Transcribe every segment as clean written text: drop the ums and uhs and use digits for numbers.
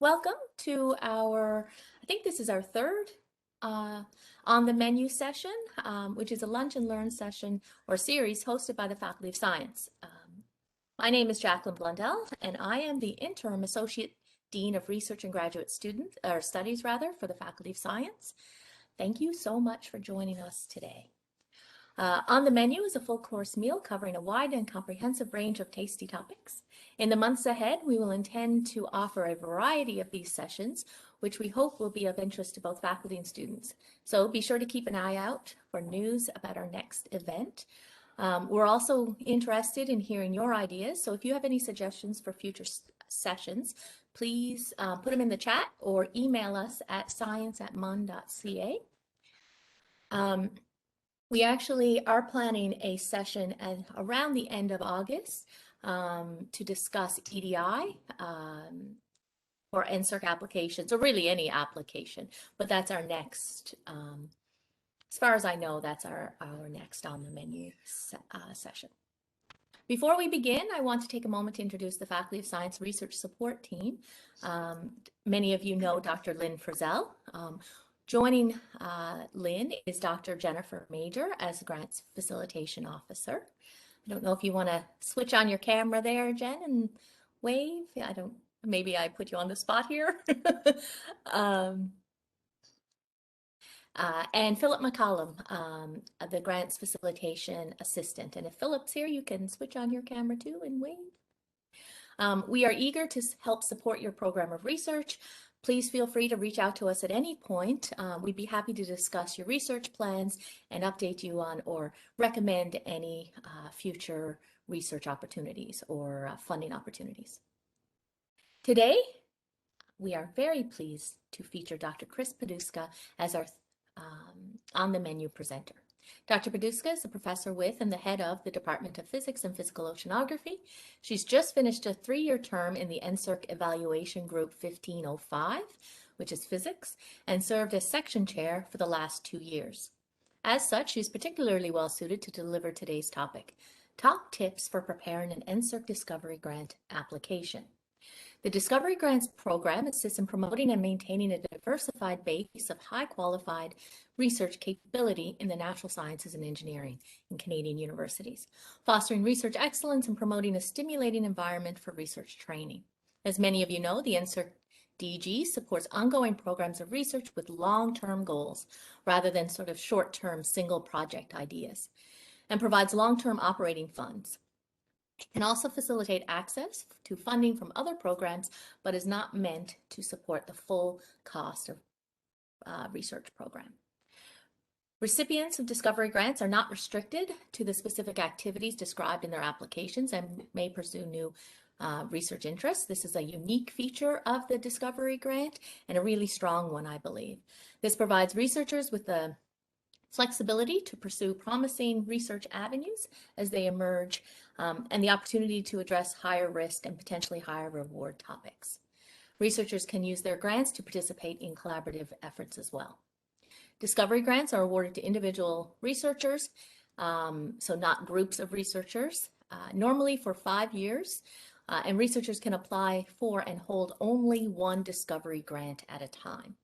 Welcome to I think this is our third on the menu session, which is a lunch and learn session or series hosted by the Faculty of Science. My name is Jacqueline Blundell, and I am the Interim Associate Dean of Research and Graduate Studies for the Faculty of Science. Thank you so much for joining us today. On the menu is a full course meal covering a wide and comprehensive range of tasty topics. In the months ahead, we will intend to offer a variety of these sessions, which we hope will be of interest to both faculty and students. So be sure to keep an eye out for news about our next event. We're also interested in hearing your ideas, so if you have any suggestions for future sessions, please put them in the chat or email us at science@mun.ca. We actually are planning a session around the end of August to discuss EDI or NSERC applications, or really any application, but that's our next, as far as I know, that's our next on the menu session. Before we begin, I want to take a moment to introduce the Faculty of Science Research Support Team. Many of you know Dr. Lynn Frizzell. Joining Lynn is Dr. Jennifer Major as Grants Facilitation Officer. I don't know if you want to switch on your camera there, Jen, and wave. Maybe I put you on the spot here. And Philip McCollum, the Grants Facilitation Assistant. And if Philip's here, you can switch on your camera too and wave. We are eager to help support your program of research. Please feel free to reach out to us at any point. We'd be happy to discuss your research plans and update you on or recommend any future research opportunities or funding opportunities. Today, we are very pleased to feature Dr. Kris Poduska as our on the menu presenter. Dr. Poduska is a professor with and the head of the Department of Physics and Physical Oceanography. She's just finished a 3-year term in the NSERC Evaluation Group 1505, which is physics, and served as section chair for the last 2 years. As such, she's particularly well suited to deliver today's topic, top tips for preparing an NSERC Discovery Grant application. The Discovery Grants program assists in promoting and maintaining a diversified base of high-qualified research capability in the natural sciences and engineering in Canadian universities, fostering research excellence and promoting a stimulating environment for research training. As many of you know, the NSERC DG supports ongoing programs of research with long-term goals rather than sort of short-term single project ideas, and provides long-term operating funds. It can also facilitate access to funding from other programs, but is not meant to support the full cost of research program. Recipients of Discovery Grants are not restricted to the specific activities described in their applications and may pursue new research interests. This is a unique feature of the Discovery Grant and a really strong one, I believe. This provides researchers with the flexibility to pursue promising research avenues as they emerge, and the opportunity to address higher risk and potentially higher reward topics. Researchers can use their grants to participate in collaborative efforts as well. Discovery grants are awarded to individual researchers, so not groups of researchers, normally for 5 years, and researchers can apply for and hold only one discovery grant at a time.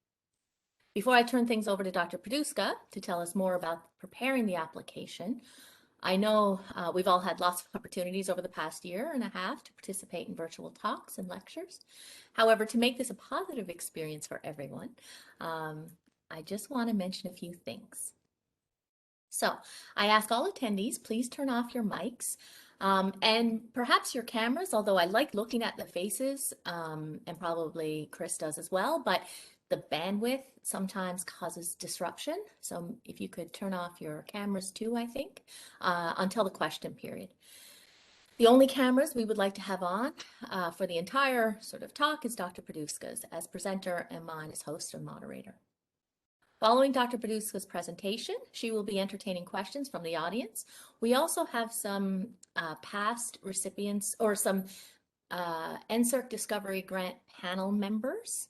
Before I turn things over to Dr. Poduska to tell us more about preparing the application, I know we've all had lots of opportunities over the past year and a half to participate in virtual talks and lectures. However, to make this a positive experience for everyone, I just want to mention a few things. So I ask all attendees, please turn off your mics and perhaps your cameras, although I like looking at the faces, and probably Kris does as well, but the bandwidth sometimes causes disruption. So if you could turn off your cameras too, I think, until the question period. The only cameras we would like to have on for the entire sort of talk is Dr. Poduska's as presenter and mine as host and moderator. Following Dr. Poduska's presentation, she will be entertaining questions from the audience. We also have some past recipients or some NSERC Discovery Grant panel members.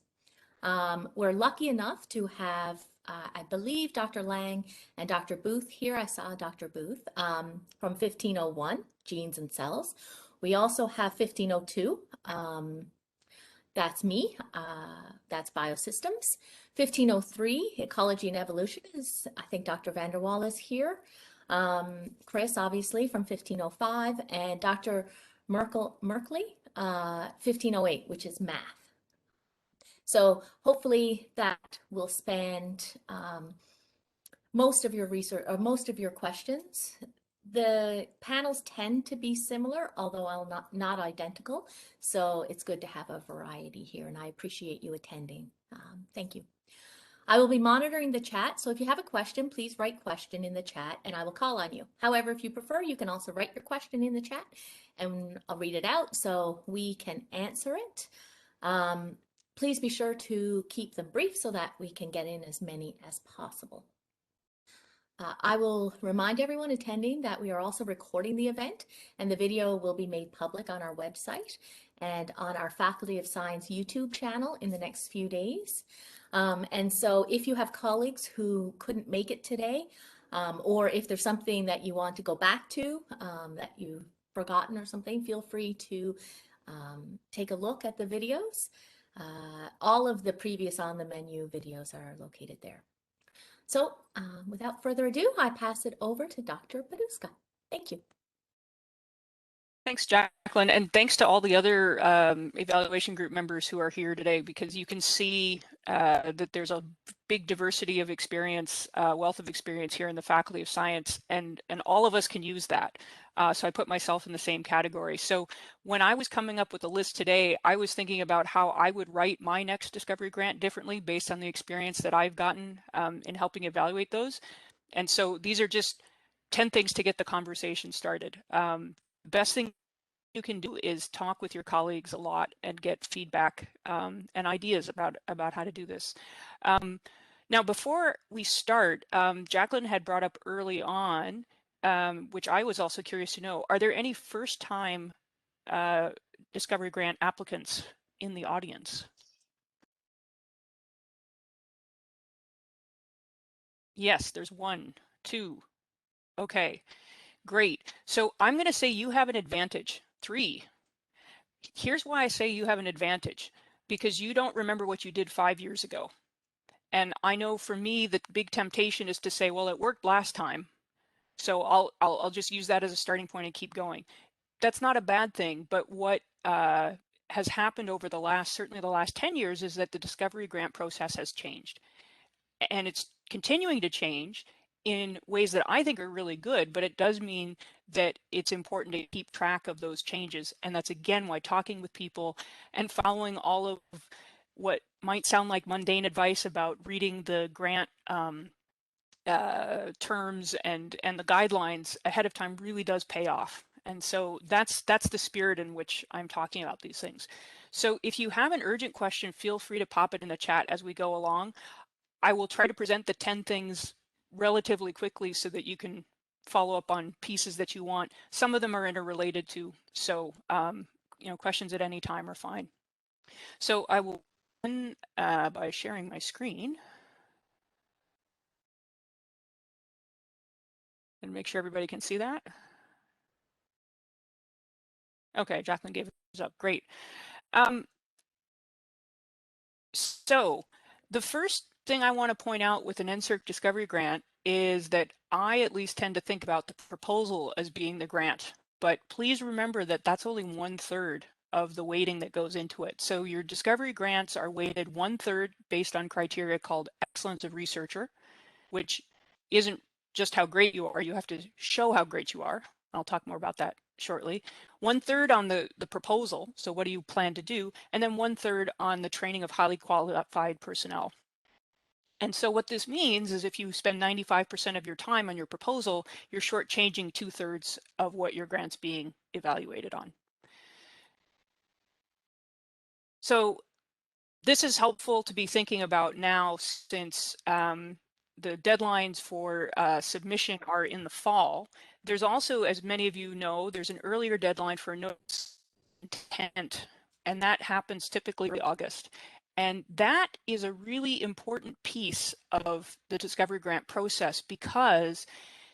We're lucky enough to have, I believe, Dr. Lang and Dr. Booth here. I saw Dr. Booth from 1501, Genes and Cells. We also have 1502, That's me. That's biosystems. 1503, ecology and evolution, is, I think, Dr. Vanderwall is here. Kris, obviously, from 1505, and Dr. Merkley, 1508, which is math. So hopefully that will spend most of your research or most of your questions. The panels tend to be similar, although not identical. So it's good to have a variety here, and I appreciate you attending. Thank you. I will be monitoring the chat, so if you have a question, please write question in the chat and I will call on you. However, if you prefer, you can also write your question in the chat and I'll read it out so we can answer it. Please be sure to keep them brief so that we can get in as many as possible. I will remind everyone attending that we are also recording the event and the video will be made public on our website and on our Faculty of Science YouTube channel in the next few days. And so if you have colleagues who couldn't make it today, or if there's something that you want to go back to that you've forgotten or something, feel free to take a look at the videos. All of the previous on the menu videos are located there. So without further ado, I pass it over to Dr. Poduska. Thank you. Thanks, Jacqueline, and thanks to all the other evaluation group members who are here today, because you can see that there's a big diversity of experience, wealth of experience here in the Faculty of Science, and all of us can use that. So I put myself in the same category. So when I was coming up with the list today, I was thinking about how I would write my next discovery grant differently based on the experience that I've gotten in helping evaluate those. And so these are just 10 things to get the conversation started. Best thing you can do is talk with your colleagues a lot and get feedback and ideas about how to do this. Now, before we start, Jacqueline had brought up early on, which I was also curious to know, are there any first-time discovery grant applicants in the audience? Yes, there's 1, 2. Okay. Great. So I'm going to say you have an advantage. 3. Here's why I say you have an advantage. Because you don't remember what you did 5 years ago. And I know for me, the big temptation is to say, well, it worked last time, so I'll just use that as a starting point and keep going. That's not a bad thing, but what has happened over certainly the last 10 years is that the discovery grant process has changed. And it's continuing to change in ways that I think are really good, but it does mean that it's important to keep track of those changes. And that's, again, why talking with people and following all of what might sound like mundane advice about reading the grant terms and the guidelines ahead of time really does pay off. And so that's the spirit in which I'm talking about these things. So if you have an urgent question, feel free to pop it in the chat as we go along. I will try to present the 10 things relatively quickly so that you can follow up on pieces that you want. Some of them are interrelated too, so questions at any time are fine. So I will begin by sharing my screen and make sure everybody can see that. Okay, Jacqueline gave us up. Great. So the first thing I want to point out with an NSERC discovery grant is that I at least tend to think about the proposal as being the grant, but please remember that that's only 1/3 of the weighting that goes into it. So your discovery grants are weighted 1/3 based on criteria called excellence of researcher, which isn't just how great you are, you have to show how great you are. I'll talk more about that shortly. 1/3 on the proposal, so what do you plan to do? And then 1/3 on the training of highly qualified personnel. And so what this means is if you spend 95% of your time on your proposal, you're shortchanging 2/3 of what your grant's being evaluated on. So this is helpful to be thinking about now since the deadlines for submission are in the fall. There's also, as many of you know, there's an earlier deadline for notice of intent, and that happens typically in August. And that is a really important piece of the discovery grant process because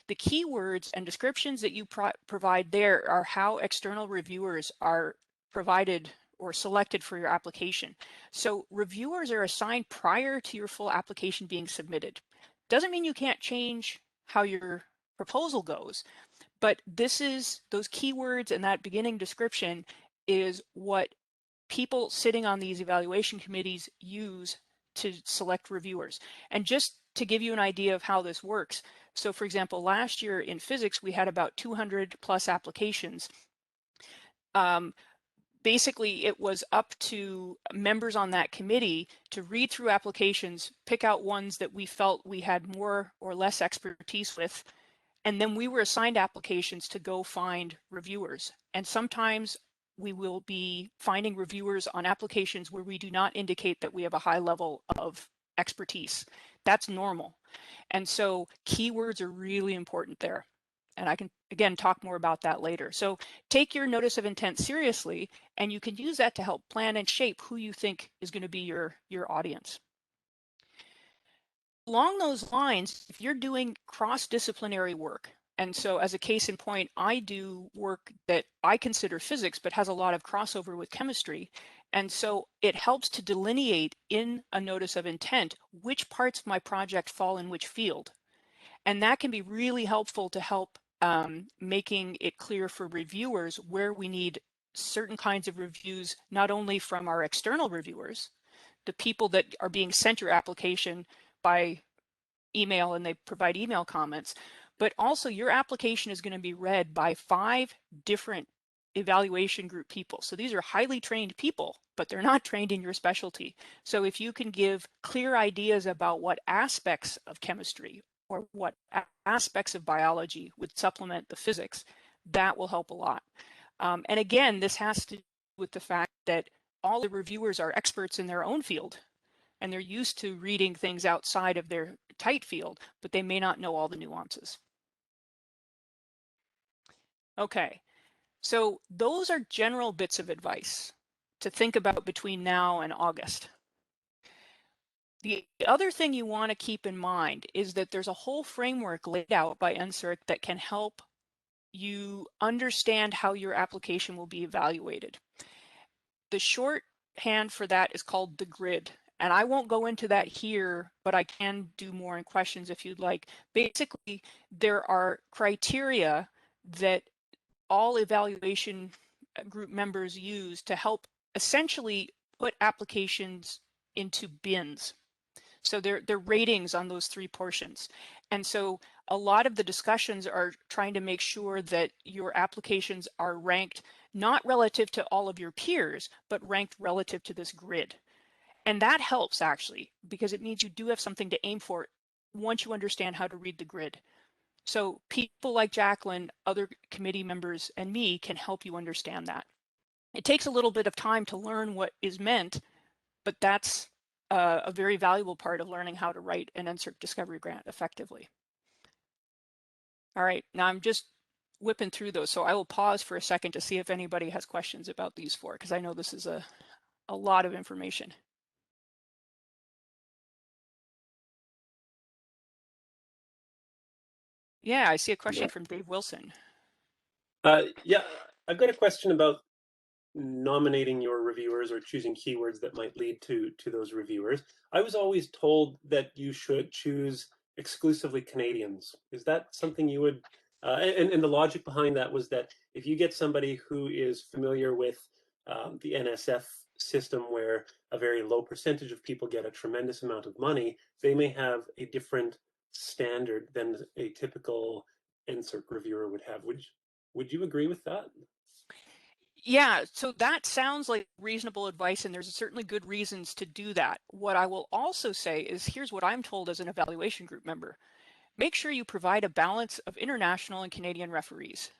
the keywords and descriptions that you provide there are how external reviewers are provided or selected for your application. So reviewers are assigned prior to your full application being submitted. Doesn't mean you can't change how your proposal goes, but this is those keywords and that beginning description is what people sitting on these evaluation committees use to select reviewers. And just to give you an idea of how this works, so for example, last year in physics, we had about 200 plus applications. Basically, it was up to members on that committee to read through applications, pick out ones that we felt we had more or less expertise with, and then we were assigned applications to go find reviewers. And sometimes we will be finding reviewers on applications where we do not indicate that we have a high level of expertise. That's normal. And so keywords are really important there. And I can, again, talk more about that later. So take your notice of intent seriously, and you can use that to help plan and shape who you think is going to be your audience. Along those lines, if you're doing cross-disciplinary work, and so as a case in point, I do work that I consider physics, but has a lot of crossover with chemistry. And so it helps to delineate in a notice of intent which parts of my project fall in which field. And that can be really helpful to help making it clear for reviewers where we need certain kinds of reviews, not only from our external reviewers, the people that are being sent your application by email and they provide email comments, but also your application is going to be read by 5 different evaluation group people. So these are highly trained people, but they're not trained in your specialty. So if you can give clear ideas about what aspects of chemistry or what aspects of biology would supplement the physics, that will help a lot. And again, this has to do with the fact that all the reviewers are experts in their own field, and they're used to reading things outside of their tight field, but they may not know all the nuances. Okay, so those are general bits of advice to think about between now and August. The other thing you want to keep in mind is that there's a whole framework laid out by NSERC that can help you understand how your application will be evaluated. The shorthand for that is called the grid. And I won't go into that here, but I can do more in questions if you'd like. Basically, there are criteria that all evaluation group members use to help essentially put applications into bins. So they're ratings on those 3 portions. And so a lot of the discussions are trying to make sure that your applications are ranked not relative to all of your peers, but ranked relative to this grid. And that helps actually, because it means you do have something to aim for once you understand how to read the grid. So people like Jacqueline, other committee members, and me can help you understand that. It takes a little bit of time to learn what is meant, but that's a very valuable part of learning how to write an NSERC discovery grant effectively. All right, now I'm just whipping through those, so I will pause for a second to see if anybody has questions about these 4, because I know this is a lot of information. Yeah, I see a question from Dave Wilson. Yeah, I've got a question about nominating your reviewers or choosing keywords that might lead to those reviewers. I was always told that you should choose exclusively Canadians. Is that something you would, and the logic behind that was that if you get somebody who is familiar with the NSF system where a very low percentage of people get a tremendous amount of money, they may have a different standard than a typical NSERC reviewer would have. Would you agree with that? Yeah, so that sounds like reasonable advice, and there's certainly good reasons to do that. What I will also say is, here's what I'm told as an evaluation group member. Make sure you provide a balance of international and Canadian referees.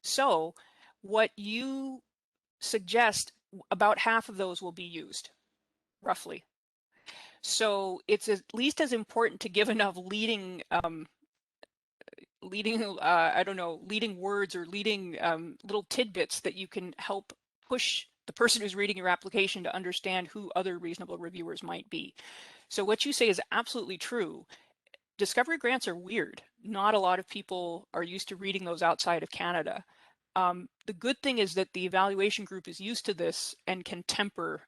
So what you suggest, about half of those will be used, roughly. So it's at least as important to give enough leading I don't know, leading words or leading little tidbits that you can help push the person who's reading your application to understand who other reasonable reviewers might be. So what you say is absolutely true. Discovery grants are weird. Not a lot of people are used to reading those outside of Canada. The good thing is that the evaluation group is used to this and can temper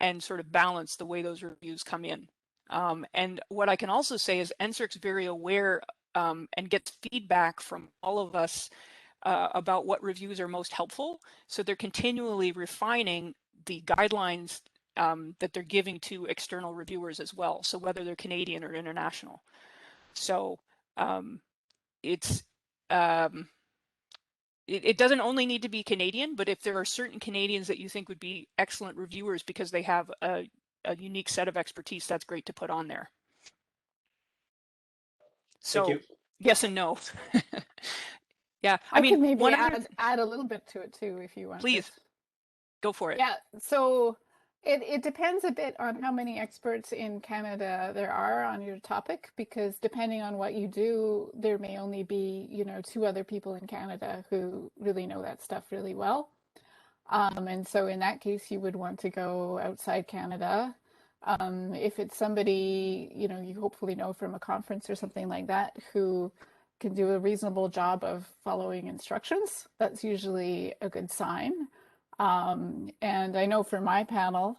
and sort of balance the way those reviews come in. And what I can also say is NSERC's very aware and gets feedback from all of us about what reviews are most helpful. So they're continually refining the guidelines that they're giving to external reviewers as well. So whether they're Canadian or international. So it doesn't only need to be Canadian, but if there are certain Canadians that you think would be excellent reviewers because they have a unique set of expertise, that's great to put on there. So yes and no. Yeah, I could maybe add a little bit to it too, if you want. Please, go for it. Yeah, so it depends a bit on how many experts in Canada there are on your topic, because depending on what you do, there may only be, 2 other people in Canada who really know that stuff really well. And so in that case, you would want to go outside Canada. If it's somebody, you hopefully know from a conference or something like that who can do a reasonable job of following instructions, that's usually a good sign. And I know for my panel,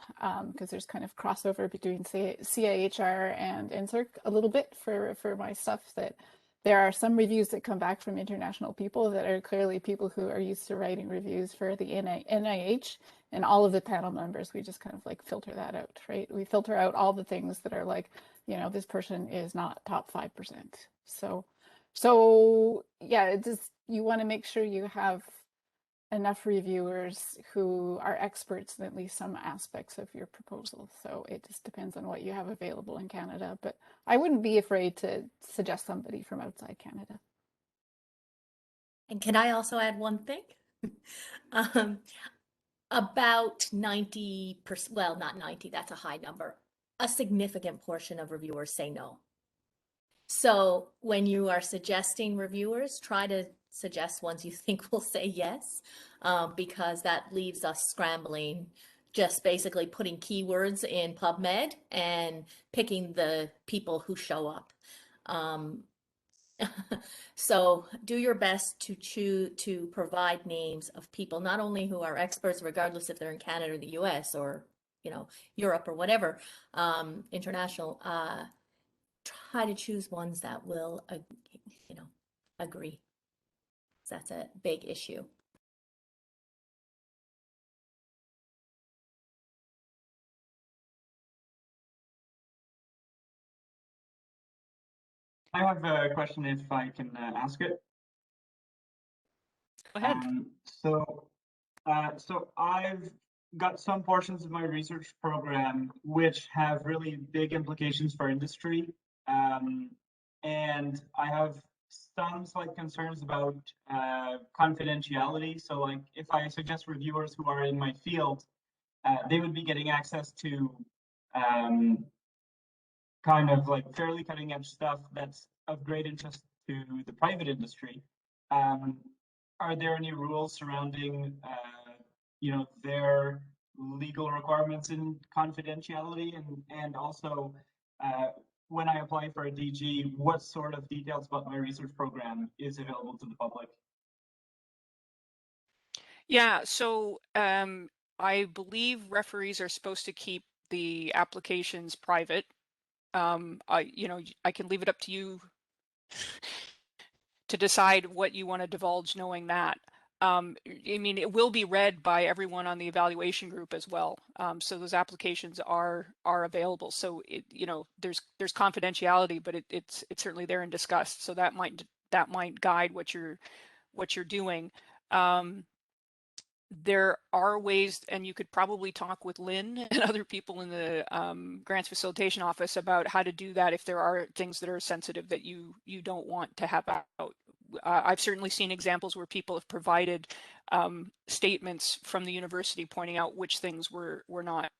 because there's kind of crossover between CIHR and NSERC a little bit for my stuff, that there are some reviews that come back from international people that are clearly people who are used to writing reviews for the NIH, and all of the panel members, we just kind of like filter that out, right? We filter out all the things that are like, this person is not top 5%. So yeah, it just, you want to make sure you have enough reviewers who are experts in at least some aspects of your proposal. So it just depends on what you have available in Canada, but I wouldn't be afraid to suggest somebody from outside Canada. And can I also add one thing? About 90%, well, not 90, that's a high number. A significant portion of reviewers say no. So when you are suggesting reviewers, try to suggest ones you think will say yes, because that leaves us scrambling, just basically putting keywords in PubMed and picking the people who show up. So do your best to provide names of people, not only who are experts, regardless if they're in Canada or the US or, Europe or whatever, international, try to choose ones that will, agree. That's a big issue. I have a question if I can ask it. Go ahead. So I've got some portions of my research program which have really big implications for industry. And I have some slight concerns about confidentiality. So like if I suggest reviewers who are in my field, they would be getting access to kind of like fairly cutting edge stuff that's of great interest to the private industry. Are there any rules surrounding, their legal requirements in confidentiality, and also when I apply for a DG, what sort of details about my research program is available to the public? Yeah, so I believe referees are supposed to keep the applications private. I can leave it up to you to decide what you want to divulge, knowing that. It will be read by everyone on the evaluation group as well. So those applications are available. So there's confidentiality, but it's certainly there and discussed. So that might guide what you're doing. There are ways, and you could probably talk with Lynn and other people in the grants facilitation office about how to do that if there are things that are sensitive that you don't want to have out. I've certainly seen examples where people have provided statements from the university pointing out which things were not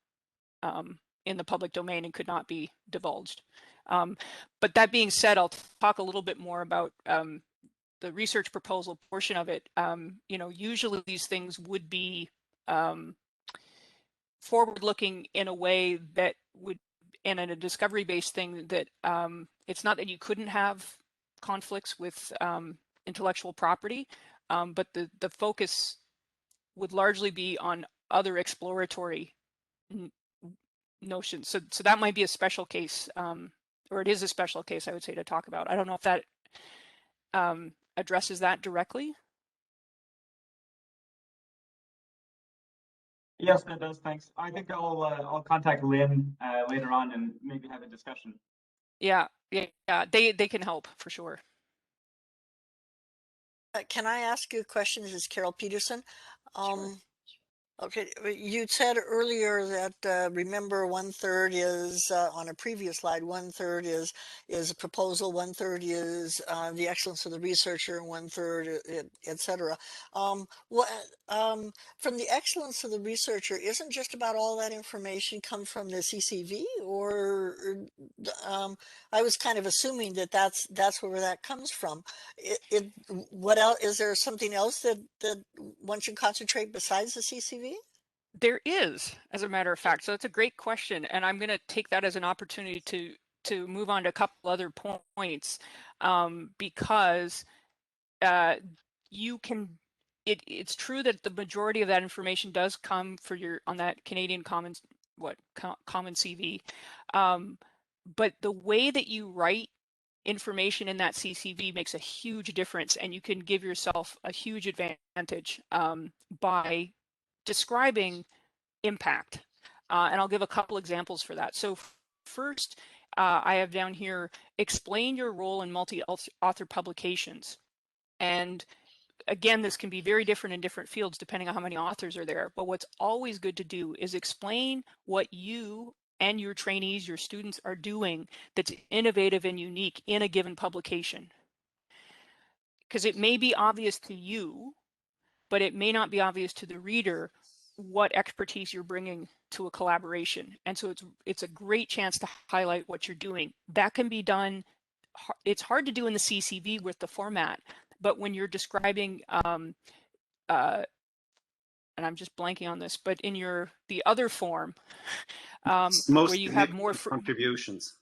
in the public domain and could not be divulged. But that being said, I'll talk a little bit more about the research proposal portion of it. Usually these things would be forward-looking in a way that would, and in a discovery-based thing that it's not that you couldn't have conflicts with intellectual property, but the focus would largely be on other exploratory notions. So that might be a special case, or it is a special case, I would say, to talk about. I don't know if that addresses that directly. Yes, that does. Thanks. I think I'll contact Lynn later on and maybe have a discussion. Yeah, they can help for sure. Can I ask you a question? This is Carol Peterson. Sure. Okay, you said earlier that remember 1/3 is on a previous slide. 1/3 is a proposal. 1/3 is the excellence of the researcher. 1/3, etc. From the excellence of the researcher, isn't just about all that information come from the CCV, or I was kind of assuming that that's where that comes from. What else? Is there something else that one should concentrate besides the CCV? There is, as a matter of fact. So that's a great question, and I'm going to take that as an opportunity to move on to a couple other points, because you can. It's true that the majority of that information does come for on that Canadian Common CV, but the way that you write information in that CCV makes a huge difference, and you can give yourself a huge advantage by describing impact. And I'll give a couple examples for that. So first, I have down here, explain your role in multi-author publications. And again, this can be very different in different fields depending on how many authors are there. But what's always good to do is explain what you and your trainees, your students are doing that's innovative and unique in a given publication. Because it may be obvious to you, but it may not be obvious to the reader what expertise you're bringing to a collaboration. And so it's a great chance to highlight what you're doing. That can be done. It's hard to do in the CCV with the format, but when you're describing, and I'm just blanking on this, but in the other form, where you have more contributions.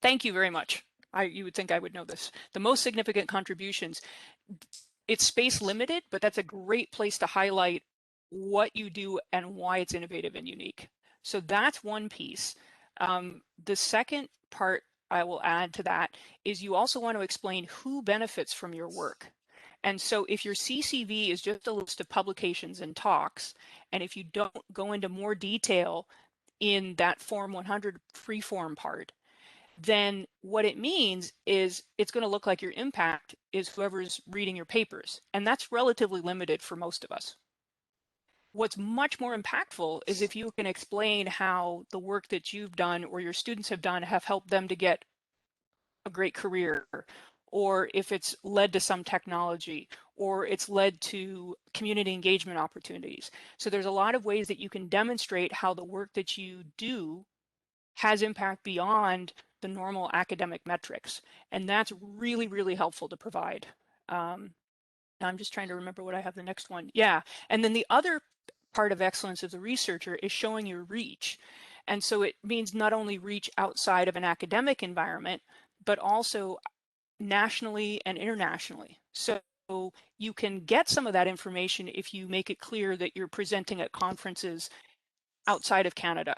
Thank you very much. You would think I would know this. The most significant contributions, it's space limited, but that's a great place to highlight what you do and why it's innovative and unique. So that's one piece. The second part I will add to that is you also want to explain who benefits from your work. And so if your CCV is just a list of publications and talks, and if you don't go into more detail in that Form 100 free-form part, then what it means is it's going to look like your impact is whoever's reading your papers. And that's relatively limited for most of us. What's much more impactful is if you can explain how the work that you've done or your students have done have helped them to get a great career, or if it's led to some technology, or it's led to community engagement opportunities. So there's a lot of ways that you can demonstrate how the work that you do has impact beyond the normal academic metrics. And that's really, really helpful to provide. I'm just trying to remember what I have the next one. Yeah, and then the other part of excellence as a researcher is showing your reach. And so it means not only reach outside of an academic environment, but also nationally and internationally. So you can get some of that information if you make it clear that you're presenting at conferences outside of Canada.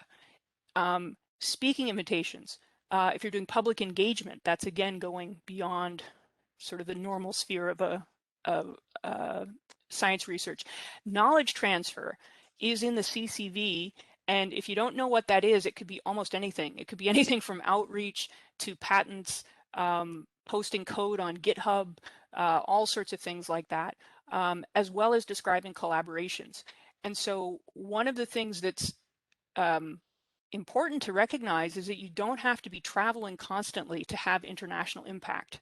Speaking invitations, if you're doing public engagement, that's again going beyond sort of the normal sphere of science research. Knowledge transfer is in the CCV, and if you don't know what that is, it could be almost anything. It could be anything from outreach to patents, posting code on GitHub, all sorts of things like that, as well as describing collaborations. And so one of the things that's important to recognize is that you don't have to be traveling constantly to have international impact.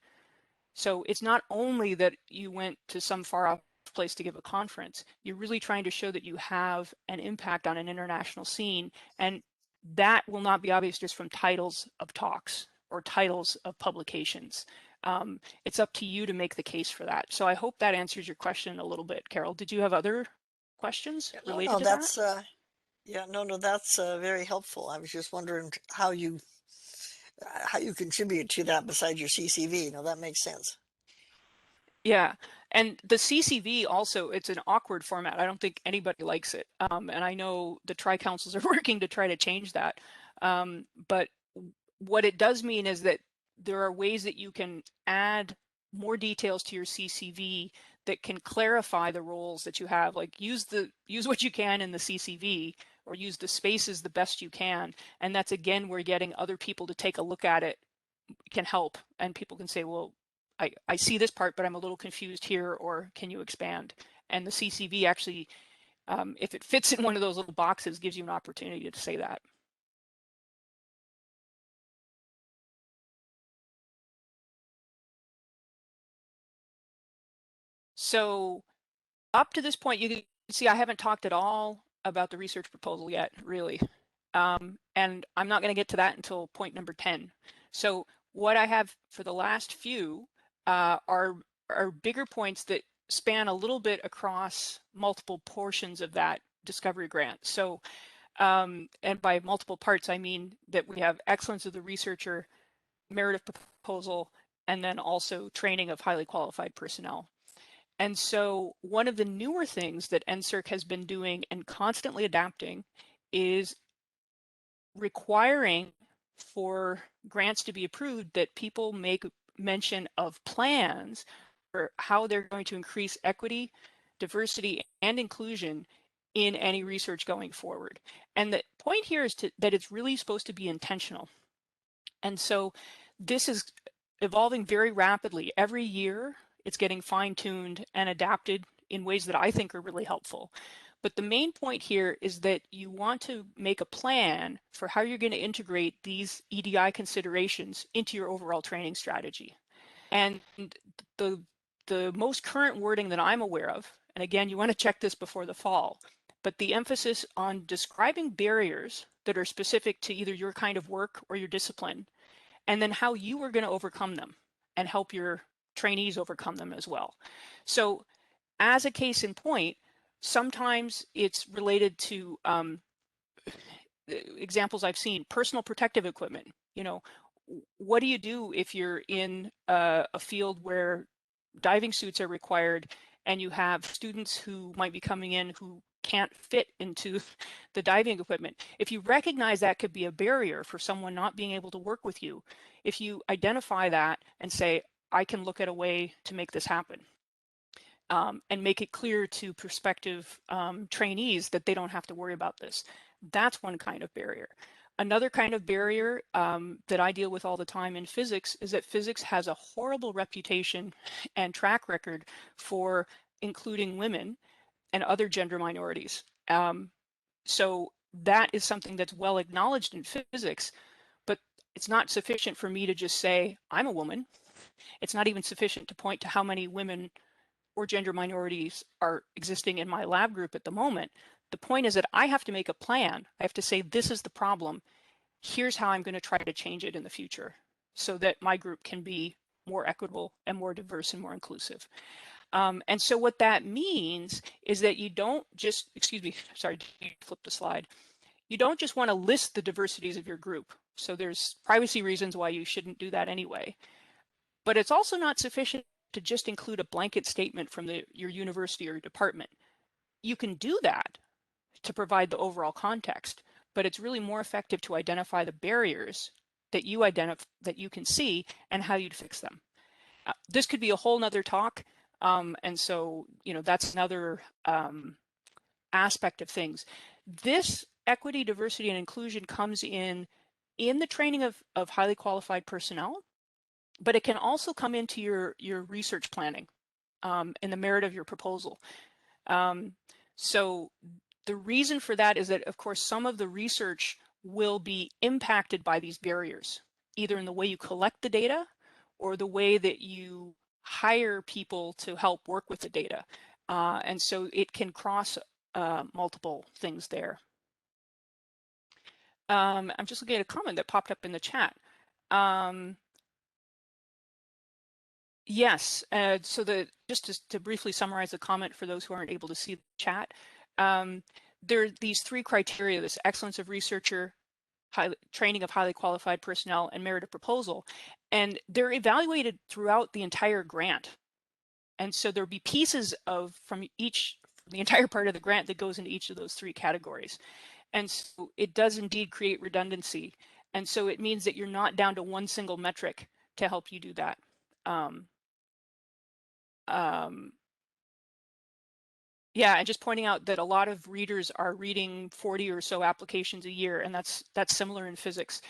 So it's not only that you went to some far off place to give a conference, you're really trying to show that you have an impact on an international scene, and that will not be obvious just from titles of talks or titles of publications. It's up to you to make the case for that. So I hope that answers your question a little bit, Carol. Did you have other questions related to that? Yeah, no, that's very helpful. I was just wondering how you contribute to that besides your CCV. No, that makes sense. Yeah, And the CCV also, it's an awkward format. I don't think anybody likes it. And I know the tri-councils are working to try to change that. But what it does mean is that there are ways that you can add more details to your CCV that can clarify the roles that you have, like use what you can in the CCV, or use the spaces the best you can. And that's, again, where getting other people to take a look at it can help. And people can say, well, I see this part, but I'm a little confused here, or can you expand? And the CCV actually, if it fits in one of those little boxes, gives you an opportunity to say that. So up to this point, you can see I haven't talked at all about the research proposal yet, really. And I'm not going to get to that until point number 10. So what I have for the last few are bigger points that span a little bit across multiple portions of that discovery grant. So, and by multiple parts, I mean that we have excellence of the researcher, merit of proposal, and then also training of highly qualified personnel. And so one of the newer things that NSERC has been doing and constantly adapting is requiring for grants to be approved that people make mention of plans for how they're going to increase equity, diversity, and inclusion in any research going forward. And the point here is that it's really supposed to be intentional. And so this is evolving very rapidly. Every year, it's getting fine-tuned and adapted in ways that I think are really helpful. But the main point here is that you want to make a plan for how you're going to integrate these EDI considerations into your overall training strategy. And the most current wording that I'm aware of, and again, you want to check this before the fall, but the emphasis on describing barriers that are specific to either your kind of work or your discipline, and then how you are going to overcome them and help your trainees overcome them as well. So as a case in point, sometimes it's related to examples I've seen, personal protective equipment. You know, what do you do if you're in a field where diving suits are required and you have students who might be coming in who can't fit into the diving equipment? If you recognize that could be a barrier for someone not being able to work with you, if you identify that and say, I can look at a way to make this happen, and make it clear to prospective trainees that they don't have to worry about this. That's one kind of barrier. Another kind of barrier that I deal with all the time in physics is that physics has a horrible reputation and track record for including women and other gender minorities. So that is something that's well acknowledged in physics, but it's not sufficient for me to just say, I'm a woman. It's not even sufficient to point to how many women or gender minorities are existing in my lab group at the moment. The point is that I have to make a plan. I have to say, this is the problem. Here's how I'm going to try to change it in the future so that my group can be more equitable and more diverse and more inclusive. And so what that means is that you don't just, excuse me, sorry, flip the slide. You don't just want to list the diversities of your group. So there's privacy reasons why you shouldn't do that anyway. But it's also not sufficient to just include a blanket statement from your university or your department. You can do that to provide the overall context, but it's really more effective to identify the barriers that you can see and how you'd fix them. This could be a whole nother talk. And so, you know, that's another aspect of things. This equity, diversity, and inclusion comes in the training of highly qualified personnel, but it can also come into your research planning in the merit of your proposal. So the reason for that is that, of course, some of the research will be impacted by these barriers, either in the way you collect the data or the way that you hire people to help work with the data. And so it can cross multiple things there. I'm just looking at a comment that popped up in the chat. Yes, so just to briefly summarize the comment for those who aren't able to see the chat, there are these three criteria: this excellence of researcher, training of highly qualified personnel, and merit of proposal, and they're evaluated throughout the entire grant. And so there'll be pieces from the entire part of the grant that goes into each of those 3 categories. And so it does indeed create redundancy. And so it means that you're not down to one single metric to help you do that. Yeah, and just pointing out that a lot of readers are reading 40 or so applications a year, and that's similar in physics.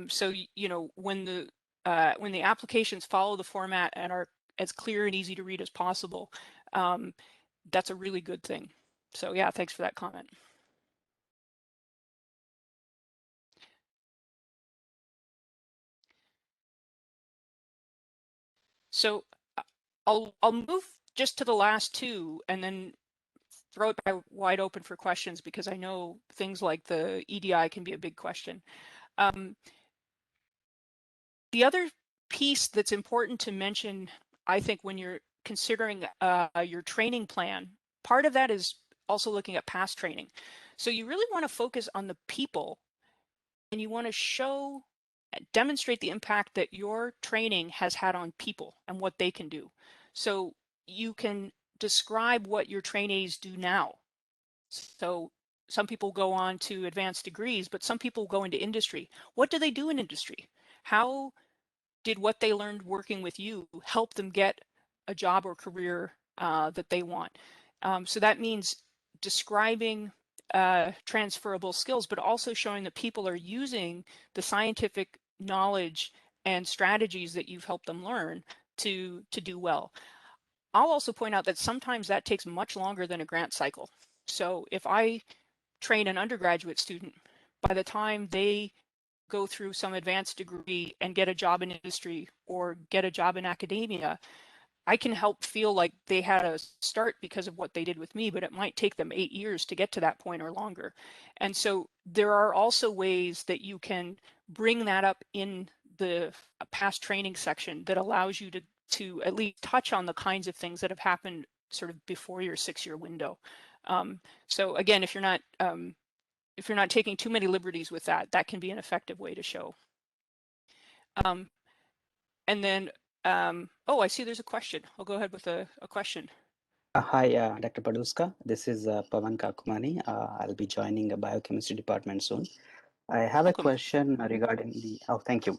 So you know, when the applications follow the format and are as clear and easy to read as possible, that's a really good thing. So yeah, thanks for that comment. So I'll move just to the last 2 and then throw it wide open for questions, because I know things like the EDI can be a big question. The other piece that's important to mention, I think, when you're considering your training plan, part of that is also looking at past training. So you really want to focus on the people, and you want to demonstrate the impact that your training has had on people and what they can do. So you can describe what your trainees do now. So some people go on to advanced degrees, but some people go into industry. What do they do in industry? How did what they learned working with you help them get a job or career that they want? So that means describing transferable skills, but also showing that people are using the scientific knowledge and strategies that you've helped them learn to do well. I'll also point out that sometimes that takes much longer than a grant cycle. So if I train an undergraduate student, by the time they go through some advanced degree and get a job in industry or get a job in academia, I can help feel like they had a start because of what they did with me, but it might take them 8 years to get to that point or longer. And so there are also ways that you can bring that up in the past training section that allows you to at least touch on the kinds of things that have happened sort of before your 6-year window. So again, if you're not taking too many liberties with that, that can be an effective way to show. And then, oh, I see there's a question. I'll go ahead with a question. Hi, Dr. Poduska. This is Pavan Kakumani. I'll be joining the biochemistry department soon. I have Welcome. a question regarding thank you.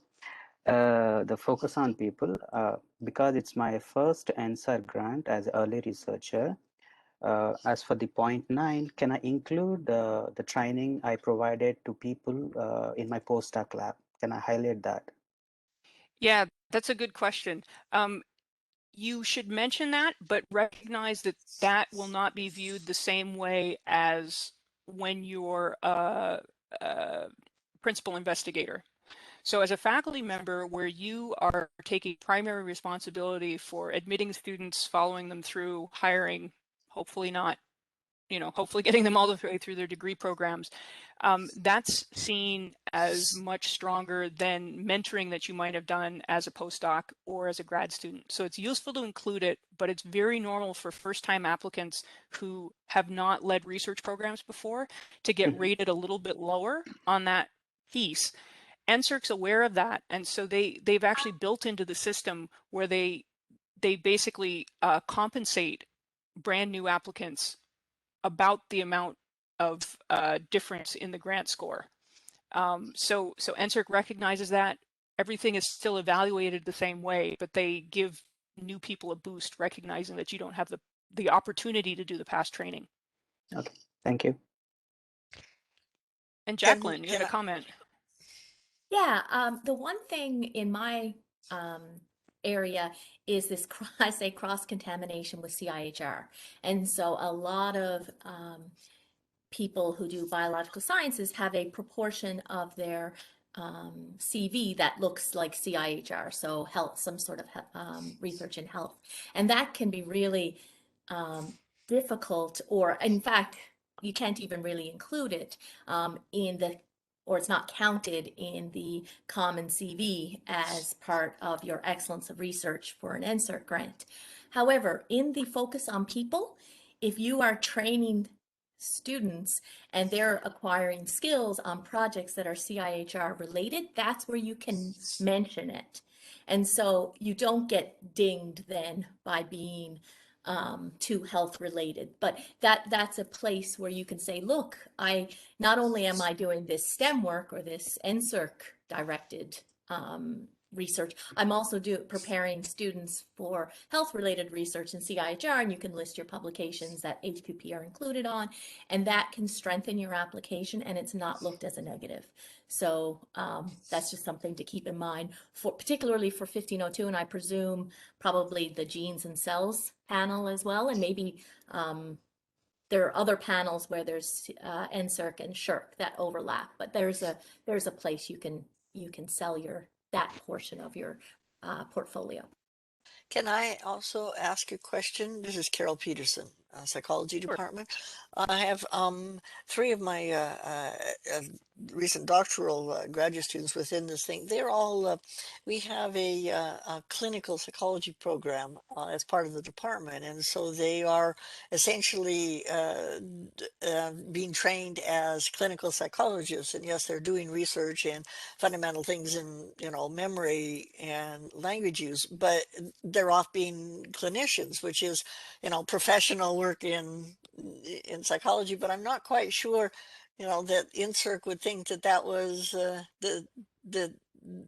The focus on people, because it's my first NSERC grant as an early researcher. As for the point 9, can I include the training I provided to people in my postdoc lab? Can I highlight that? Yeah, that's a good question. You should mention that, but recognize that that will not be viewed the same way as when you're a principal investigator. So as a faculty member, where you are taking primary responsibility for admitting students, following them through, hiring, hopefully not, hopefully getting them all the way through their degree programs, that's seen as much stronger than mentoring that you might have done as a postdoc or as a grad student. So it's useful to include it, but it's very normal for first-time applicants who have not led research programs before to get rated a little bit lower on that piece. NSERC's aware of that, and so they've actually built into the system where they basically compensate brand new applicants about the amount of difference in the grant score. So NSERC recognizes that. Everything is still evaluated the same way, but they give new people a boost, recognizing that you don't have the opportunity to do the past training. Okay, thank you. And Jacqueline, you had a comment. Yeah, the one thing in my area is this, I say, cross-contamination with CIHR. And so a lot of people who do biological sciences have a proportion of their CV that looks like CIHR, so health, some sort of research in health. And that can be really difficult, or in fact, you can't even really include it or it's not counted in the common CV as part of your excellence of research for an NSERC grant. However, in the focus on people, if you are training students and they're acquiring skills on projects that are CIHR related, that's where you can mention it. And so you don't get dinged then by being too health related, but that's a place where you can say, look, not only am I doing this STEM work or this NSERC directed research, I'm also preparing students for health related research in CIHR, and you can list your publications that HQP are included on, and that can strengthen your application, and it's not looked as a negative. So that's just something to keep in mind, particularly for 1502, and I presume probably the genes and cells panel as well, and maybe there are other panels where there's NSERC and SHRC that overlap, but there's a place you can sell that portion of your portfolio. Can I also ask a question? This is Carol Peterson, psychology department. I have 3 of my recent doctoral graduate students within this thing. They're all, we have a clinical psychology program as part of the department. And so they are essentially being trained as clinical psychologists. And yes, they're doing research and fundamental things in, memory and language use, but they're off being clinicians, which is, professional work in psychology. But I'm not quite sure, that NSERC would think that was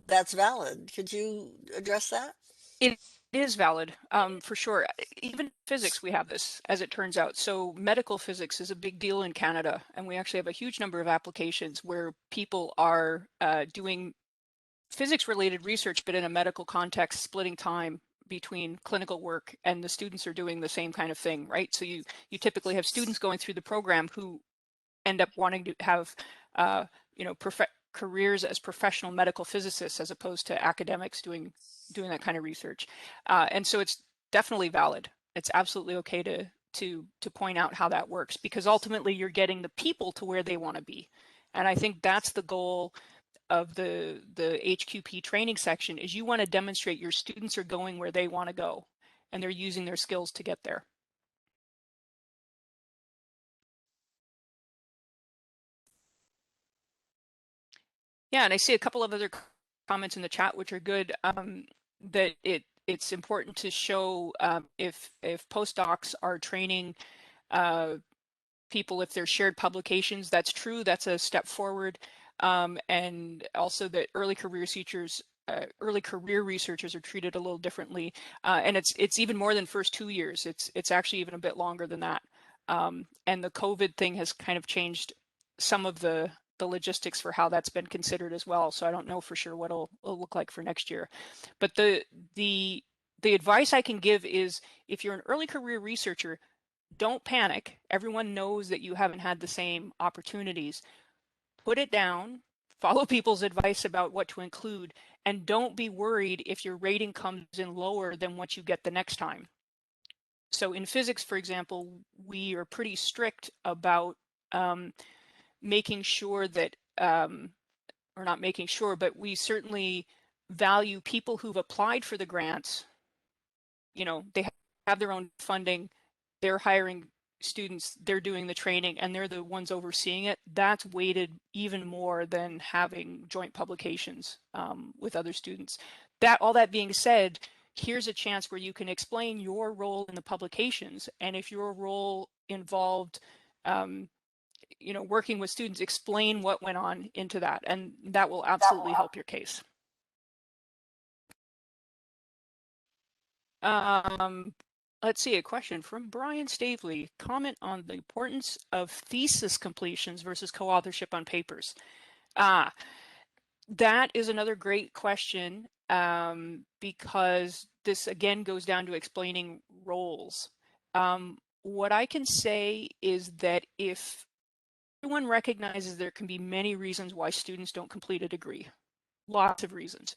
that's valid. Could you address that? It is valid, for sure. Even in physics, we have this, as it turns out. So medical physics is a big deal in Canada, and we actually have a huge number of applications where people are doing physics-related research, but in a medical context, splitting time between clinical work, and the students are doing the same kind of thing, right? So you typically have students going through the program who end up wanting to have careers as professional medical physicists as opposed to academics doing that kind of research. And so it's definitely valid. It's absolutely okay to point out how that works, because ultimately you're getting the people to where they want to be. And I think that's the goal of the HQP training section, is you want to demonstrate your students are going where they want to go and they're using their skills to get there. Yeah, and I see a couple of other comments in the chat which are good, that it's important to show if postdocs are training people, if they're shared publications, that's true, that's a step forward. And also that early career researchers are treated a little differently, and it's even more than first 2 years. It's actually even a bit longer than that. And the COVID thing has kind of changed some of the logistics for how that's been considered as well. So I don't know for sure what it'll look like for next year. But the advice I can give is, if you're an early career researcher, don't panic. Everyone knows that you haven't had the same opportunities. Put it down, follow people's advice about what to include, and don't be worried if your rating comes in lower than what you get the next time. So in physics, for example, we are pretty strict about making sure that, or not making sure, but we certainly value people who've applied for the grants. They have their own funding, they're hiring students, they're doing the training, and they're the ones overseeing it. That's weighted even more than having joint publications with other students. All that being said, here's a chance where you can explain your role in the publications, and if your role involved working with students, explain what went on into that, and that will absolutely help your case. Let's see, a question from Brian Stavely. Comment on the importance of thesis completions versus co-authorship on papers. That is another great question, because this again goes down to explaining roles. What I can say is that if everyone recognizes there can be many reasons why students don't complete a degree, lots of reasons.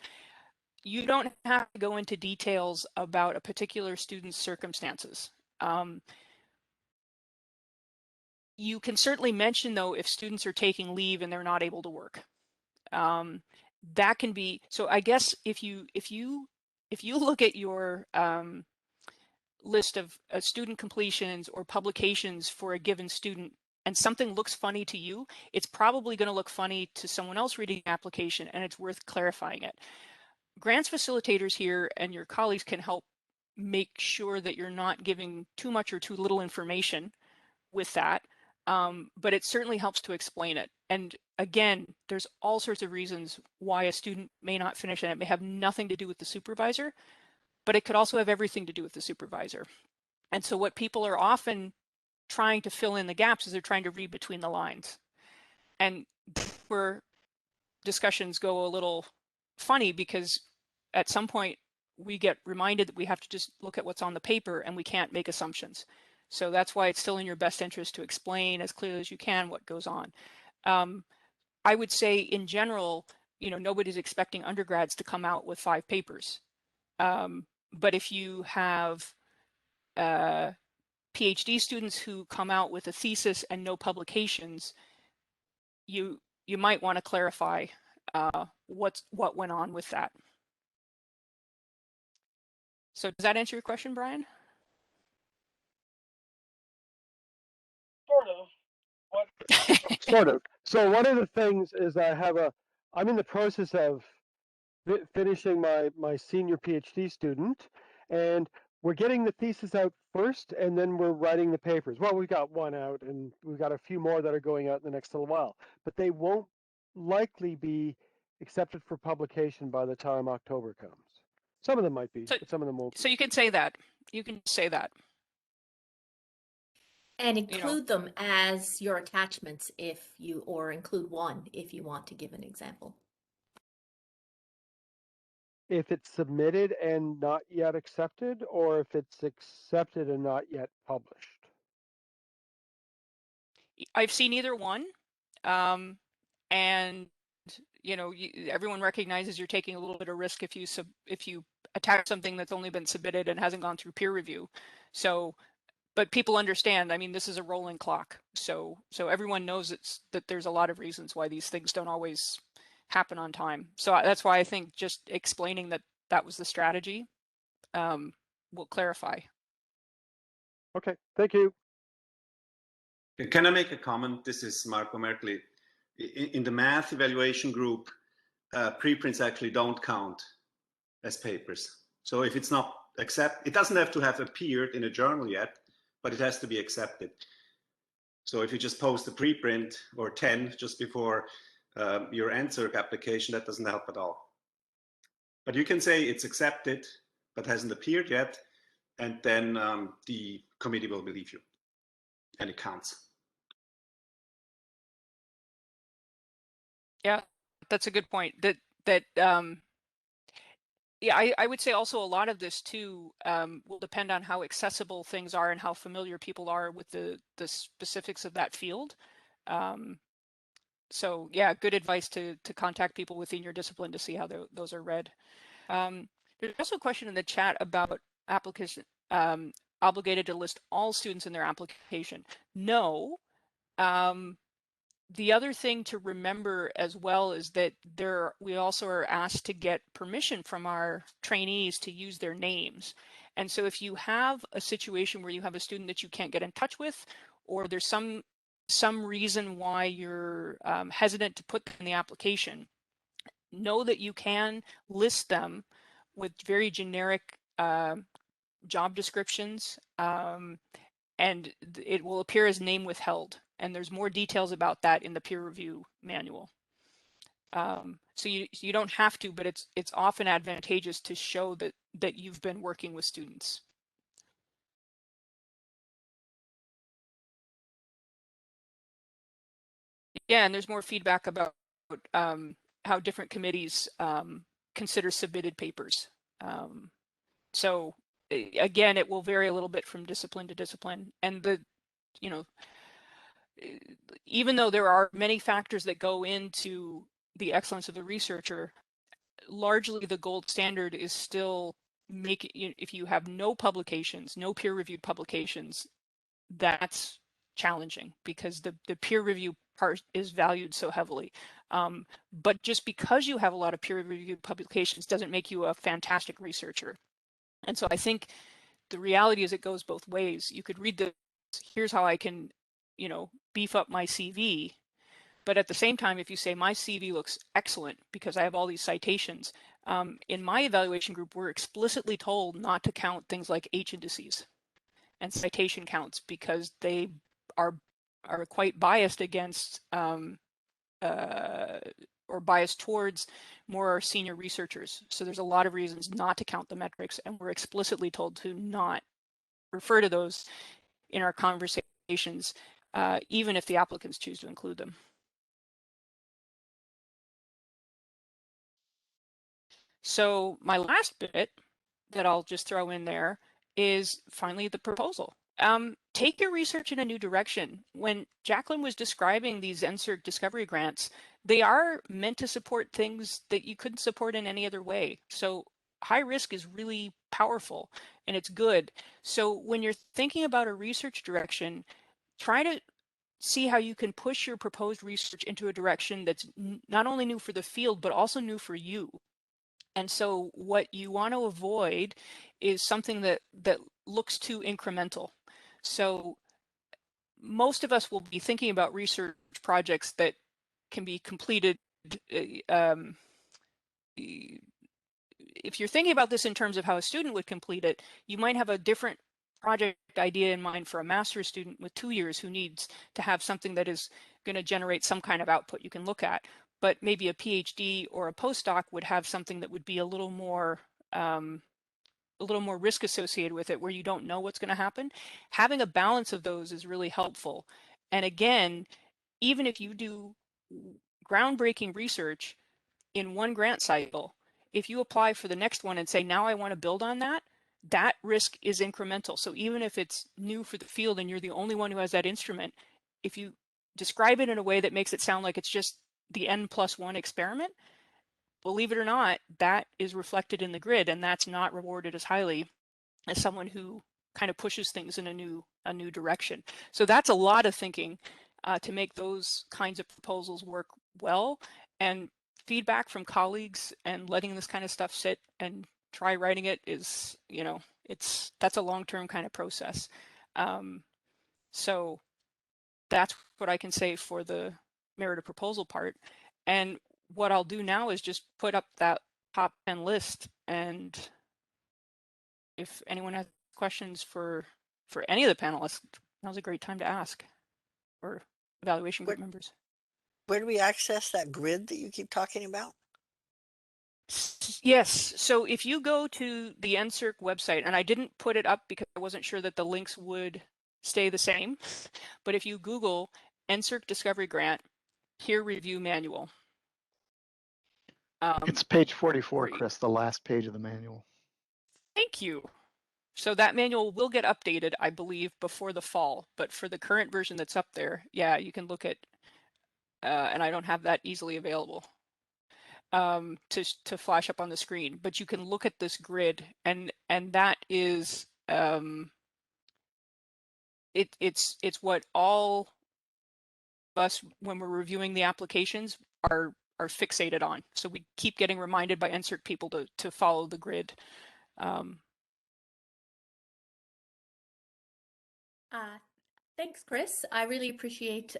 You don't have to go into details about a particular student's circumstances. You can certainly mention, though, if students are taking leave and they're not able to work. That can be, so I guess if you look at your list of student completions or publications for a given student, and something looks funny to you, it's probably going to look funny to someone else reading the application, and it's worth clarifying it. grants facilitators here and your colleagues can help make sure that you're not giving too much or too little information with that. But it certainly helps to explain it. And again, there's all sorts of reasons why a student may not finish, and it may have nothing to do with the supervisor, but it could also have everything to do with the supervisor. And so what people are often trying to fill in the gaps is they're trying to read between the lines. And where discussions go a little funny, because at some point we get reminded that we have to just look at what's on the paper and we can't make assumptions. So that's why it's still in your best interest to explain as clearly as you can what goes on. I would say in general, nobody's expecting undergrads to come out with 5 papers. But if you have PhD students who come out with a thesis and no publications, you might want to clarify what went on with that. So does that answer your question, Brian? Sort of. Sort of. So one of the things is I'm in the process of finishing my senior PhD student, and we're getting the thesis out first, and then we're writing the papers. Well, we've got one out, and we've got a few more that are going out in the next little while, but they won't likely be accepted for publication by the time October comes. Some of them might be, but some of them won't. So you can say that. You can say that. And include them as your attachments or include one if you want to give an example. If it's submitted and not yet accepted, or if it's accepted and not yet published? I've seen either one. And everyone recognizes you're taking a little bit of risk if you attach something that's only been submitted and hasn't gone through peer review. So, but people understand, I mean, this is a rolling clock. So everyone knows that there's a lot of reasons why these things don't always happen on time. So that's why I think just explaining that was the strategy will clarify. Okay, thank you. Can I make a comment? This is Marco Merkli. In the math evaluation group, preprints actually don't count as papers. So if it's not it doesn't have to have appeared in a journal yet, but it has to be accepted. So if you just post a preprint or 10 just before your NSERC application, that doesn't help at all. But you can say it's accepted, but hasn't appeared yet, and then the committee will believe you, and it counts. Yeah, that's a good point. Yeah, I would say also a lot of this too will depend on how accessible things are and how familiar people are with the specifics of that field. So yeah, good advice to contact people within your discipline to see how those are read. There's also a question in the chat about applicants obligated to list all students in their application. No. The other thing to remember as well is that we also are asked to get permission from our trainees to use their names. And so if you have a situation where you have a student that you can't get in touch with, or there's some reason why you're hesitant to put them in the application, know that you can list them with very generic job descriptions, and it will appear as name withheld. And there's more details about that in the peer review manual. So you don't have to, but it's often advantageous to show that you've been working with students. Yeah, and there's more feedback about how different committees consider submitted papers. So again, it will vary a little bit from discipline to discipline, and even though there are many factors that go into the excellence of the researcher, largely the gold standard is still if you have no publications, no peer-reviewed publications, that's challenging because the peer review part is valued so heavily. But just because you have a lot of peer-reviewed publications doesn't make you a fantastic researcher. And so I think the reality is it goes both ways. You could read this, here's how I can, beef up my CV, But at the same time, if you say my CV looks excellent because I have all these citations, in my evaluation group, we're explicitly told not to count things like H indices and citation counts because they are quite biased against or biased towards more senior researchers. So there's a lot of reasons not to count the metrics, and we're explicitly told to not refer to those in our conversations, even if the applicants choose to include them. So my last bit that I'll just throw in there is finally the proposal. Take your research in a new direction. When Jacqueline was describing these NSERC discovery grants, they are meant to support things that you couldn't support in any other way. So high risk is really powerful and it's good. So when you're thinking about a research direction, try to see how you can push your proposed research into a direction that's not only new for the field, but also new for you. And so what you want to avoid is something that looks too incremental. So most of us will be thinking about research projects that can be completed. If you're thinking about this in terms of how a student would complete it, you might have a different project idea in mind for a master's student with 2 years who needs to have something that is going to generate some kind of output you can look at. But maybe a PhD or a postdoc would have something that would be a little more risk associated with it, where you don't know what's going to happen. Having a balance of those is really helpful. And again, even if you do groundbreaking research in one grant cycle, if you apply for the next one and say, now I want to build on that, that risk is incremental. So even if it's new for the field and you're the only one who has that instrument, if you describe it in a way that makes it sound like it's just the N+1 experiment, believe it or not, that is reflected in the grid, and that's not rewarded as highly as someone who kind of pushes things in a new direction. So that's a lot of thinking to make those kinds of proposals work well. And feedback from colleagues and letting this kind of stuff sit and try writing it is, that's a long-term kind of process. So that's what I can say for the merit of proposal part. And what I'll do now is just put up that top 10 list, and if anyone has questions for any of the panelists, now's a great time to ask, or evaluation group members. Where do we access that grid that you keep talking about? Yes, so if you go to the NSERC website, and I didn't put it up because I wasn't sure that the links would stay the same, but if you Google NSERC Discovery Grant Peer Review Manual. It's page 44, Kris, the last page of the manual. Thank you. So that manual will get updated, I believe, before the fall, but for the current version that's up there, yeah, you can look at, and I don't have that easily available to flash up on the screen, but you can look at this grid, and that is, it's what all of us, when we're reviewing the applications, are fixated on. So we keep getting reminded by NSERC people to follow the grid. Thanks, Kris. I really appreciate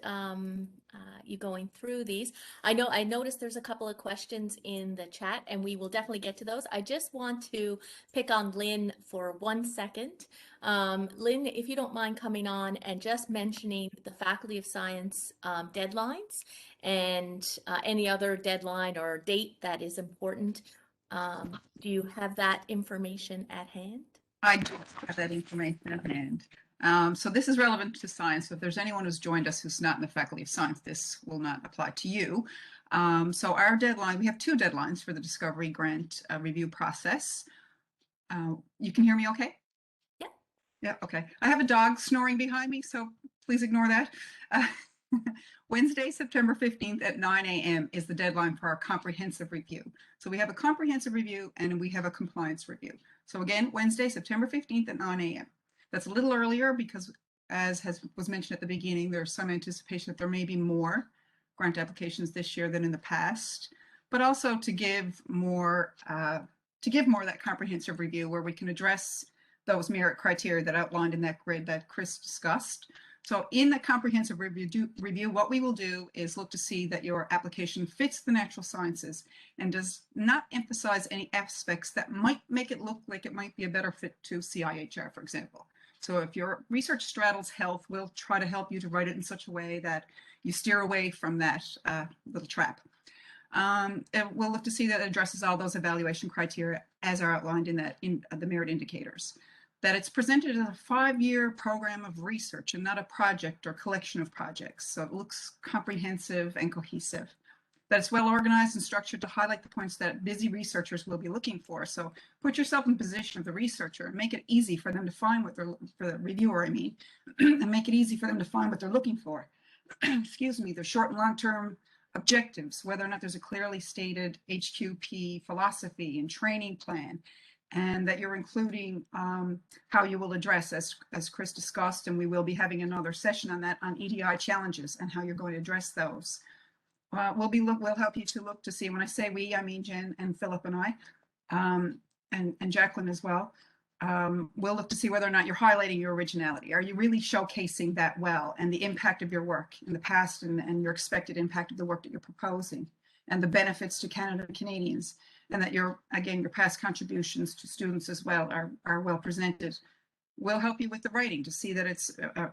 you going through these. I noticed there's a couple of questions in the chat, and we will definitely get to those. I just want to pick on Lynn for 1 second. Lynn, if you don't mind coming on and just mentioning the Faculty of Science deadlines and any other deadline or date that is important. Do you have that information at hand? I do have that information at hand. So this is relevant to science. So if there's anyone who's joined us who's not in the Faculty of Science, this will not apply to you. So our deadline, we have 2 deadlines for the Discovery Grant review process. You can hear me okay? Yeah. Yeah, okay. I have a dog snoring behind me, so please ignore that. Wednesday, September 15th at 9 a.m. is the deadline for our comprehensive review. So we have a comprehensive review and we have a compliance review. So again, Wednesday, September 15th at 9 a.m. That's a little earlier because, as was mentioned at the beginning, there's some anticipation that there may be more grant applications this year than in the past, but also to give more of that comprehensive review where we can address those merit criteria that outlined in that grid that Kris discussed. So in the comprehensive review, what we will do is look to see that your application fits the natural sciences and does not emphasize any aspects that might make it look like it might be a better fit to CIHR, for example. So if your research straddles health, we'll try to help you to write it in such a way that you steer away from that little trap. And we'll look to see that it addresses all those evaluation criteria as are outlined in the merit indicators. That it's presented as a 5-year program of research and not a project or collection of projects. So it looks comprehensive and cohesive. That it's well organized and structured to highlight the points that busy researchers will be looking for. So put yourself in the position of the researcher and make it easy for them to find what they're, for the reviewer, I mean, and make it easy for them to find what they're looking for. Excuse me, the short and long-term objectives, whether or not there's a clearly stated HQP philosophy and training plan, and that you're including how you will address, as Kris discussed, and we will be having another session on that, on EDI challenges and how you're going to address those. We'll help you to look to see, when I say we, I mean Jen and Philip and I, and Jacqueline as well. We'll look to see whether or not you're highlighting your originality. Are you really showcasing that well, and the impact of your work in the past, and your expected impact of the work that you're proposing, and the benefits to Canada and Canadians, and that your past contributions to students as well are well presented. We'll help you with the writing to see that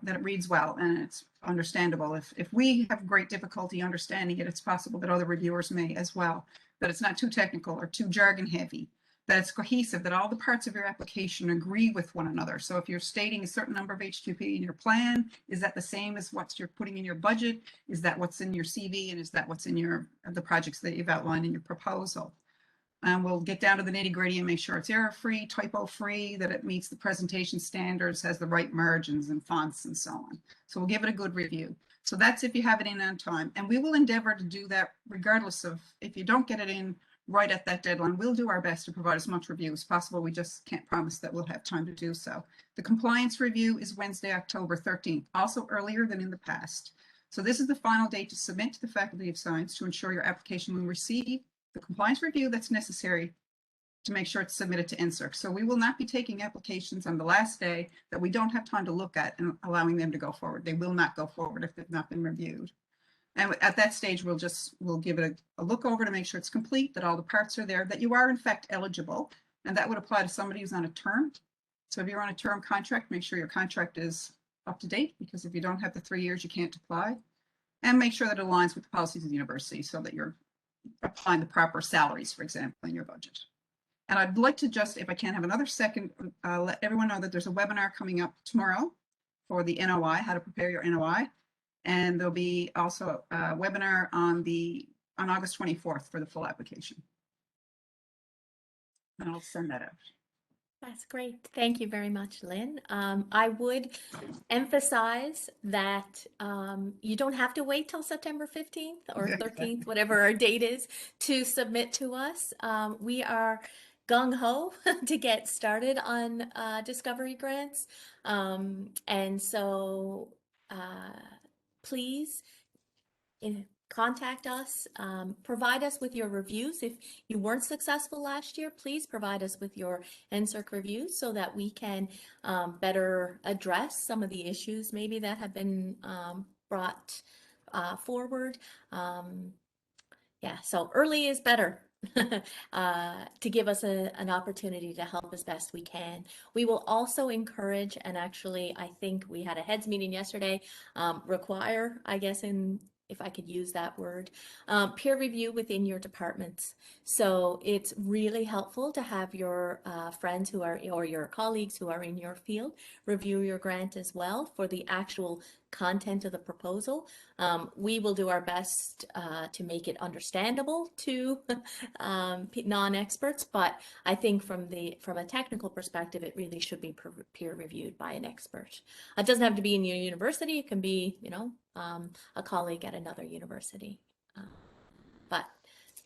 that it reads well and it's understandable. If we have great difficulty understanding it, it's possible that other reviewers may as well. That it's not too technical or too jargon heavy. That it's cohesive, that all the parts of your application agree with one another. So if you're stating a certain number of HQP in your plan, is that the same as what you're putting in your budget? Is that what's in your CV? And is that what's in the projects that you've outlined in your proposal? And we'll get down to the nitty-gritty and make sure it's error-free, typo-free, that it meets the presentation standards, has the right margins and fonts and so on. So we'll give it a good review. So that's if you have it in on time. And we will endeavor to do that regardless of if you don't get it in right at that deadline. We'll do our best to provide as much review as possible. We just can't promise that we'll have time to do so. The compliance review is Wednesday, October 13th, also earlier than in the past. So this is the final date to submit to the Faculty of Science to ensure your application will receive the compliance review that's necessary to make sure it's submitted to NSERC. So we will not be taking applications on the last day that we don't have time to look at and allowing them to go forward. They will not go forward if they've not been reviewed. And at that stage, we'll give it a look over to make sure it's complete, that all the parts are there, that you are in fact eligible. And that would apply to somebody who's on a term. So if you're on a term contract, make sure your contract is up to date, because if you don't have the 3 years, you can't apply. And make sure that it aligns with the policies of the university so that you're applying the proper salaries, for example, in your budget. And I'd like to just, if I can have another second, let everyone know that there's a webinar coming up tomorrow for the NOI, how to prepare your NOI. And there'll be also a webinar on August 24th for the full application. And I'll send that out. That's great. Thank you very much, Lynn. I would emphasize that you don't have to wait till September 15th or 13th, whatever our date is, to submit to us. We are gung-ho to get started on discovery grants. And so please contact us, provide us with your reviews. If you weren't successful last year, please provide us with your NSERC reviews so that we can better address some of the issues maybe that have been brought forward. Yeah, so early is better. To give us an opportunity to help as best we can. We will also encourage, and actually I think we had a heads meeting yesterday, require, I guess, if I could use that word, peer review within your departments. So it's really helpful to have your friends who are, or your colleagues who are in your field, review your grant as well for the actual content of the proposal. We will do our best to make it understandable to non-experts, but I think from a technical perspective, it really should be peer reviewed by an expert. It doesn't have to be in your university. It can be, you know, a colleague at another university. But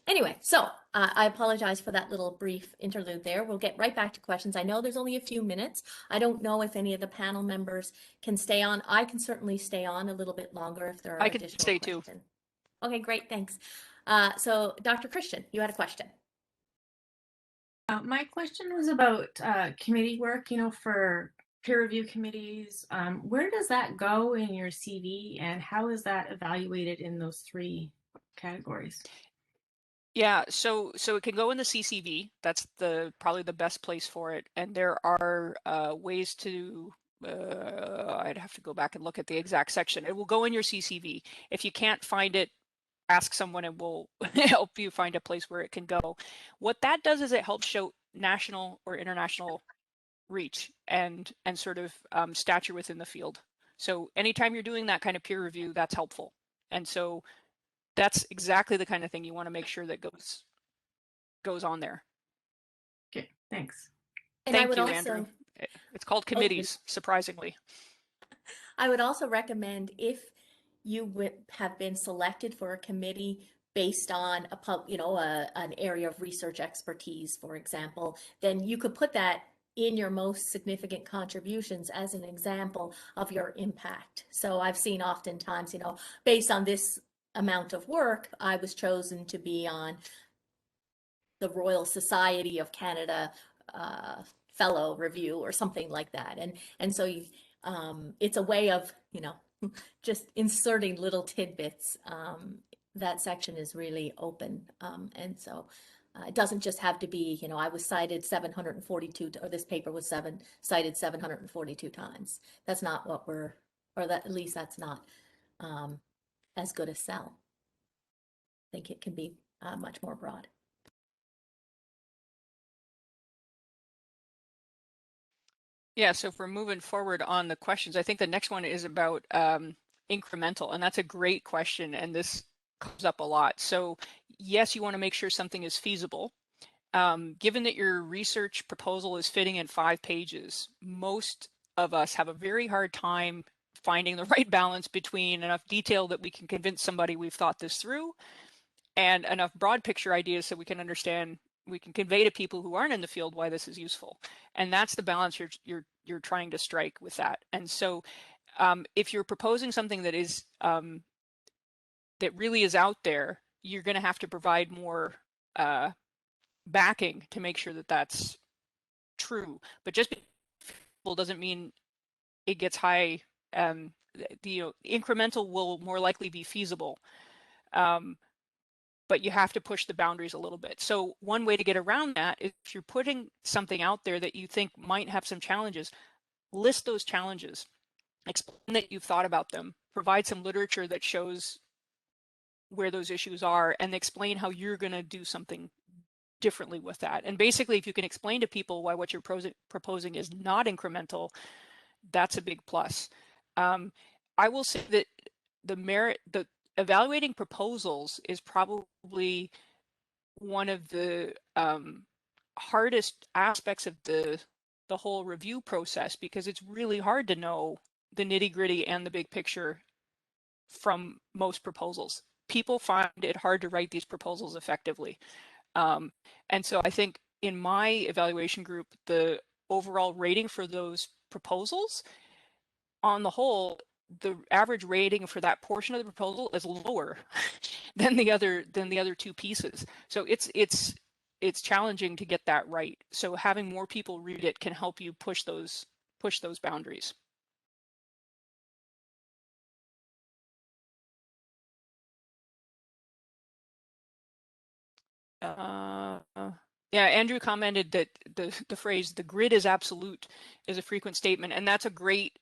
anyway, so I apologize for that little brief interlude there. We'll get right back to questions. I know there's only a few minutes. I don't know if any of the panel members can stay on. I can certainly stay on a little bit longer if there are additional questions. I can stay too. Okay, great, thanks. So Dr. Christian, you had a question. My question was about committee work, you know, for peer review committees, where does that go in your CV, and how is that evaluated in those 3 categories? Yeah, so it can go in the CCV. That's probably the best place for it. And there are ways to, I'd have to go back and look at the exact section. It will go in your CCV. If you can't find it, ask someone and we'll help you find a place where it can go. What that does is it helps show national or international reach and sort of stature within the field. So anytime you're doing that kind of peer review, that's helpful. And so that's exactly the kind of thing you want to make sure that goes on there. Okay, thanks. And Thank I would you, also, Andrew. It's called committees, surprisingly. I would also recommend, if you would have been selected for a committee based on an area of research expertise, for example, then you could put that in your most significant contributions as an example of your impact. So I've seen oftentimes, based on this amount of work, I was chosen to be on the Royal Society of Canada fellow review or something like that. And so it's a way of, just inserting little tidbits. That section is really open. And so it doesn't just have to be, I was cited 742, or this paper was cited 742 times. That's not what at least that's not as good a sell. I think it can be much more broad. Yeah, so if we're moving forward on the questions, I think the next one is about incremental, and that's a great question, and this comes up a lot. So yes, you want to make sure something is feasible. Given that your research proposal is fitting in 5 pages, most of us have a very hard time finding the right balance between enough detail that we can convince somebody we've thought this through, and enough broad picture ideas so we can understand, we can convey to people who aren't in the field why this is useful. And that's the balance you're trying to strike with that. And so if you're proposing something that is that really is out there, you're going to have to provide more backing to make sure that that's true. But just doesn't mean it gets high. The incremental will more likely be feasible. But you have to push the boundaries a little bit. So one way to get around that is, if you're putting something out there that you think might have some challenges, list those challenges, explain that you've thought about them, provide some literature that shows where those issues are, and explain how you're going to do something differently with that. And basically, if you can explain to people why what you're proposing is not incremental, that's a big plus. I will say that the evaluating proposals is probably one of the hardest aspects of the whole review process, because it's really hard to know the nitty-gritty and the big picture from most proposals. People find it hard to write these proposals effectively. And so I think in my evaluation group, the overall rating for those proposals, on the whole, the average rating for that portion of the proposal is lower than the other 2 pieces. So it's challenging to get that right. So having more people read it can help you push those boundaries. Yeah, Andrew commented that the phrase "the grid is absolute" is a frequent statement, and that's a great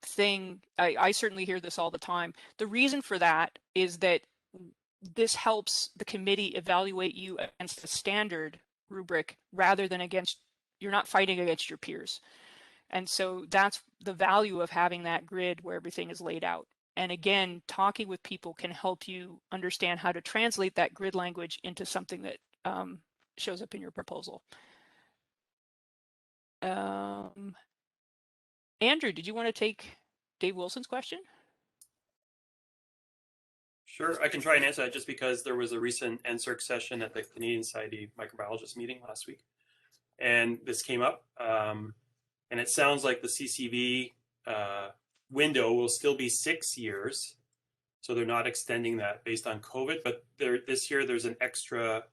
thing. I certainly hear this all the time. The reason for that is that this helps the committee evaluate you against the standard rubric rather than you're not fighting against your peers. And so that's the value of having that grid where everything is laid out. And again, talking with people can help you understand how to translate that grid language into something that shows up in your proposal. Andrew, did you want to take Dave Wilson's question? Sure, I can try and answer that, just because there was a recent NSERC session at the Canadian Society Microbiologist meeting last week, and this came up. And it sounds like the CCV window will still be 6 years. So they're not extending that based on COVID, but this year there's an extra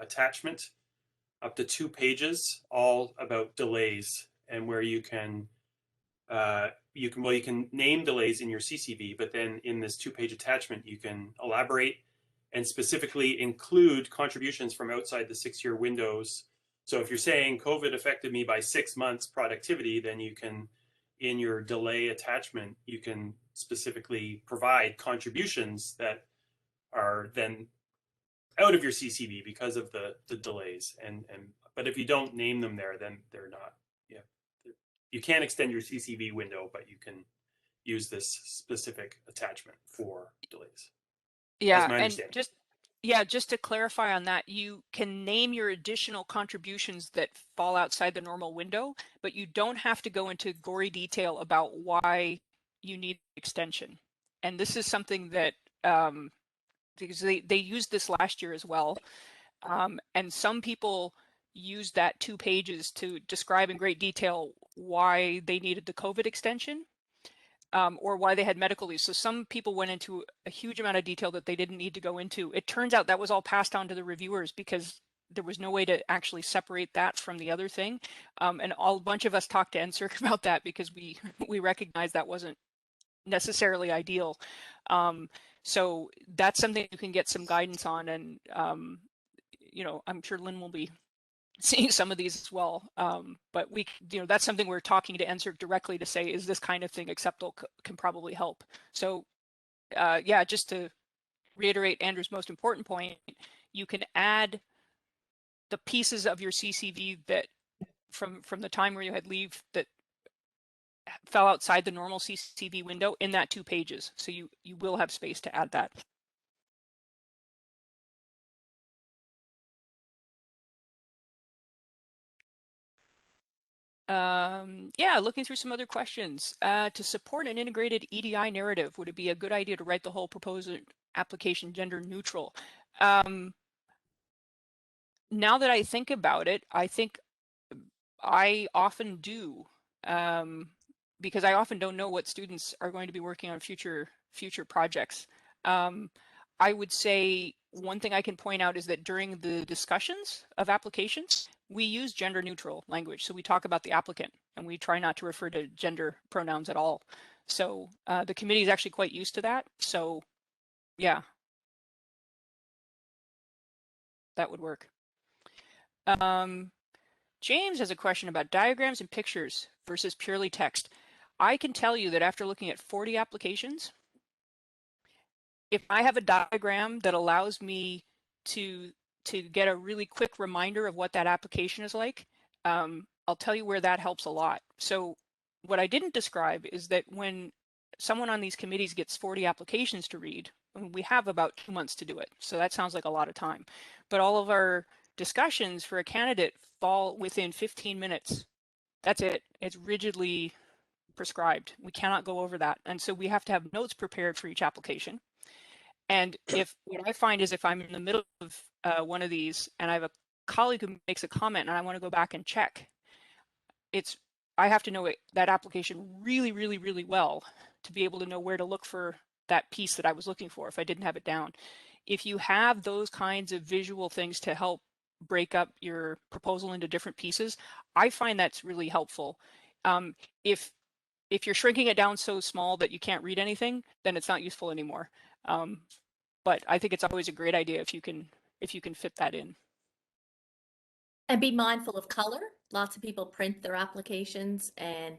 attachment up to 2 pages, all about delays, and where you can you can name delays in your CCV, but then in this 2-page attachment, you can elaborate and specifically include contributions from outside the 6-year windows. So if you're saying COVID affected me by 6 months productivity, then you can, in your delay attachment, you can specifically provide contributions that are then out of your CCV because of the delays. But if you don't name them there, then they're not. Yeah, you can't extend your CCV window, but you can use this specific attachment for delays. Yeah, That's my and understanding. just to clarify on that, you can name your additional contributions that fall outside the normal window, but you don't have to go into gory detail about why you need extension. And this is something that because they used this last year as well, and some people used that 2 pages to describe in great detail why they needed the COVID extension. Or why they had medical leave. So some people went into a huge amount of detail that they didn't need to go into. It turns out that was all passed on to the reviewers because there was no way to actually separate that from the other thing. And a bunch of us talked to NSERC about that because we recognized that wasn't necessarily ideal. So that's something you can get some guidance on. And, I'm sure Lynn will be seeing some of these as well, but that's something we're talking to NSERC directly to say, is this kind of thing acceptable, can probably help. So yeah, just to reiterate Andrew's most important point, you can add the pieces of your CCV that from the time where you had leave that fell outside the normal CCV window in that 2 pages. So you will have space to add that. Yeah, looking through some other questions. To support an integrated EDI narrative, would it be a good idea to write the whole proposed application gender neutral? Now that I think about it, I think I often do, because I often don't know what students are going to be working on future projects. I would say one thing I can point out is that during the discussions of applications, we use gender neutral language. So we talk about the applicant and we try not to refer to gender pronouns at all. So the committee is actually quite used to that. So yeah, that would work. James has a question about diagrams and pictures versus purely text. I can tell you that after looking at 40 applications, if I have a diagram that allows me to get a really quick reminder of what that application is like, I'll tell you where that helps a lot. So what I didn't describe is that when someone on these committees gets 40 applications to read, we have about 2 months to do it. So that sounds like a lot of time. But all of our discussions for a candidate fall within 15 minutes. That's it. It's rigidly prescribed. We cannot go over that. And so we have to have notes prepared for each application. And what I find is if I'm in the middle of one of these and I have a colleague who makes a comment and I want to go back and check, I have to know that application really, really, really well to be able to know where to look for that piece that I was looking for if I didn't have it down. If you have those kinds of visual things to help break up your proposal into different pieces, I find that's really helpful. If you're shrinking it down so small that you can't read anything, then it's not useful anymore. But I think it's always a great idea if you can fit that in. And be mindful of color. Lots of people print their applications and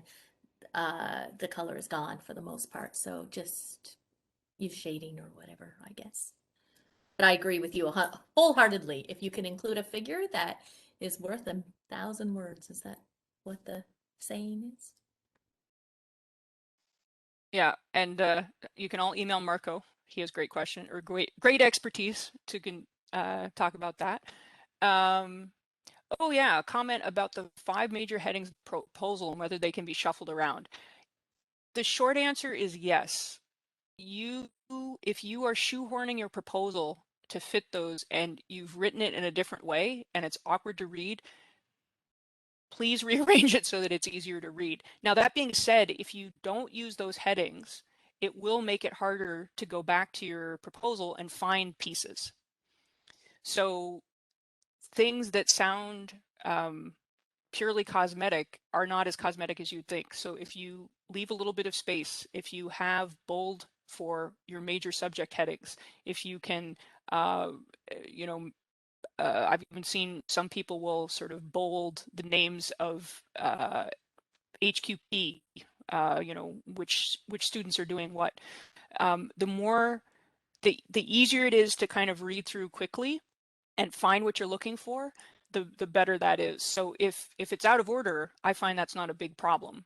the color is gone for the most part. So just use shading or whatever, I guess. But I agree with you wholeheartedly. If you can include a figure that is worth 1,000 words, is that what the saying is? Yeah, and you can all email Marco. He has great question or great expertise to talk about that. Oh yeah, a comment about the 5 major headings proposal and whether they can be shuffled around. The short answer is yes. If you are shoehorning your proposal to fit those and you've written it in a different way and it's awkward to read, please rearrange it so that it's easier to read. Now, that being said, if you don't use those headings, it will make it harder to go back to your proposal and find pieces. So things that sound purely cosmetic are not as cosmetic as you'd think. So if you leave a little bit of space, if you have bold for your major subject headings, if you can, you know, I've even seen some people will sort of bold the names of HQP, you know, which students are doing what. The easier it is to kind of read through quickly and find what you're looking for, the better that is. So if it's out of order, I find that's not a big problem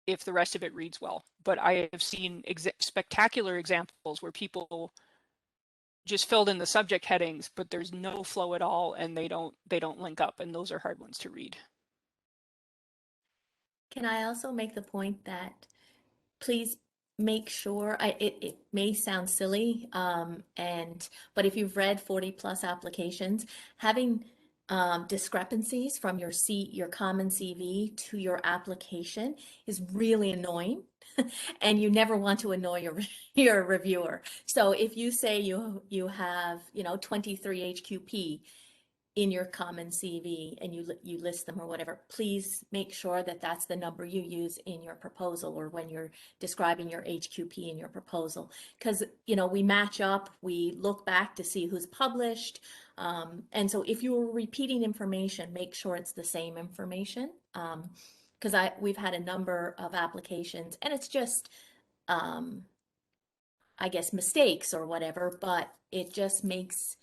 if the rest of it reads well. But I have seen spectacular examples where people just filled in the subject headings, but there's no flow at all, and they don't link up, and those are hard ones to read. Can I also make the point that please make sure, it may sound silly, but if you've read 40+ applications, having discrepancies from your common CV to your application is really annoying, and you never want to annoy your reviewer. So if you say you have 23 HQP in your common CV and you list them or whatever, please make sure that that's the number you use in your proposal or when you're describing your HQP in your proposal. Because, we match up, we look back to see who's published. And so if you're repeating information, make sure it's the same information. Because we've had a number of applications and it's just, I guess, mistakes or whatever, but it just makes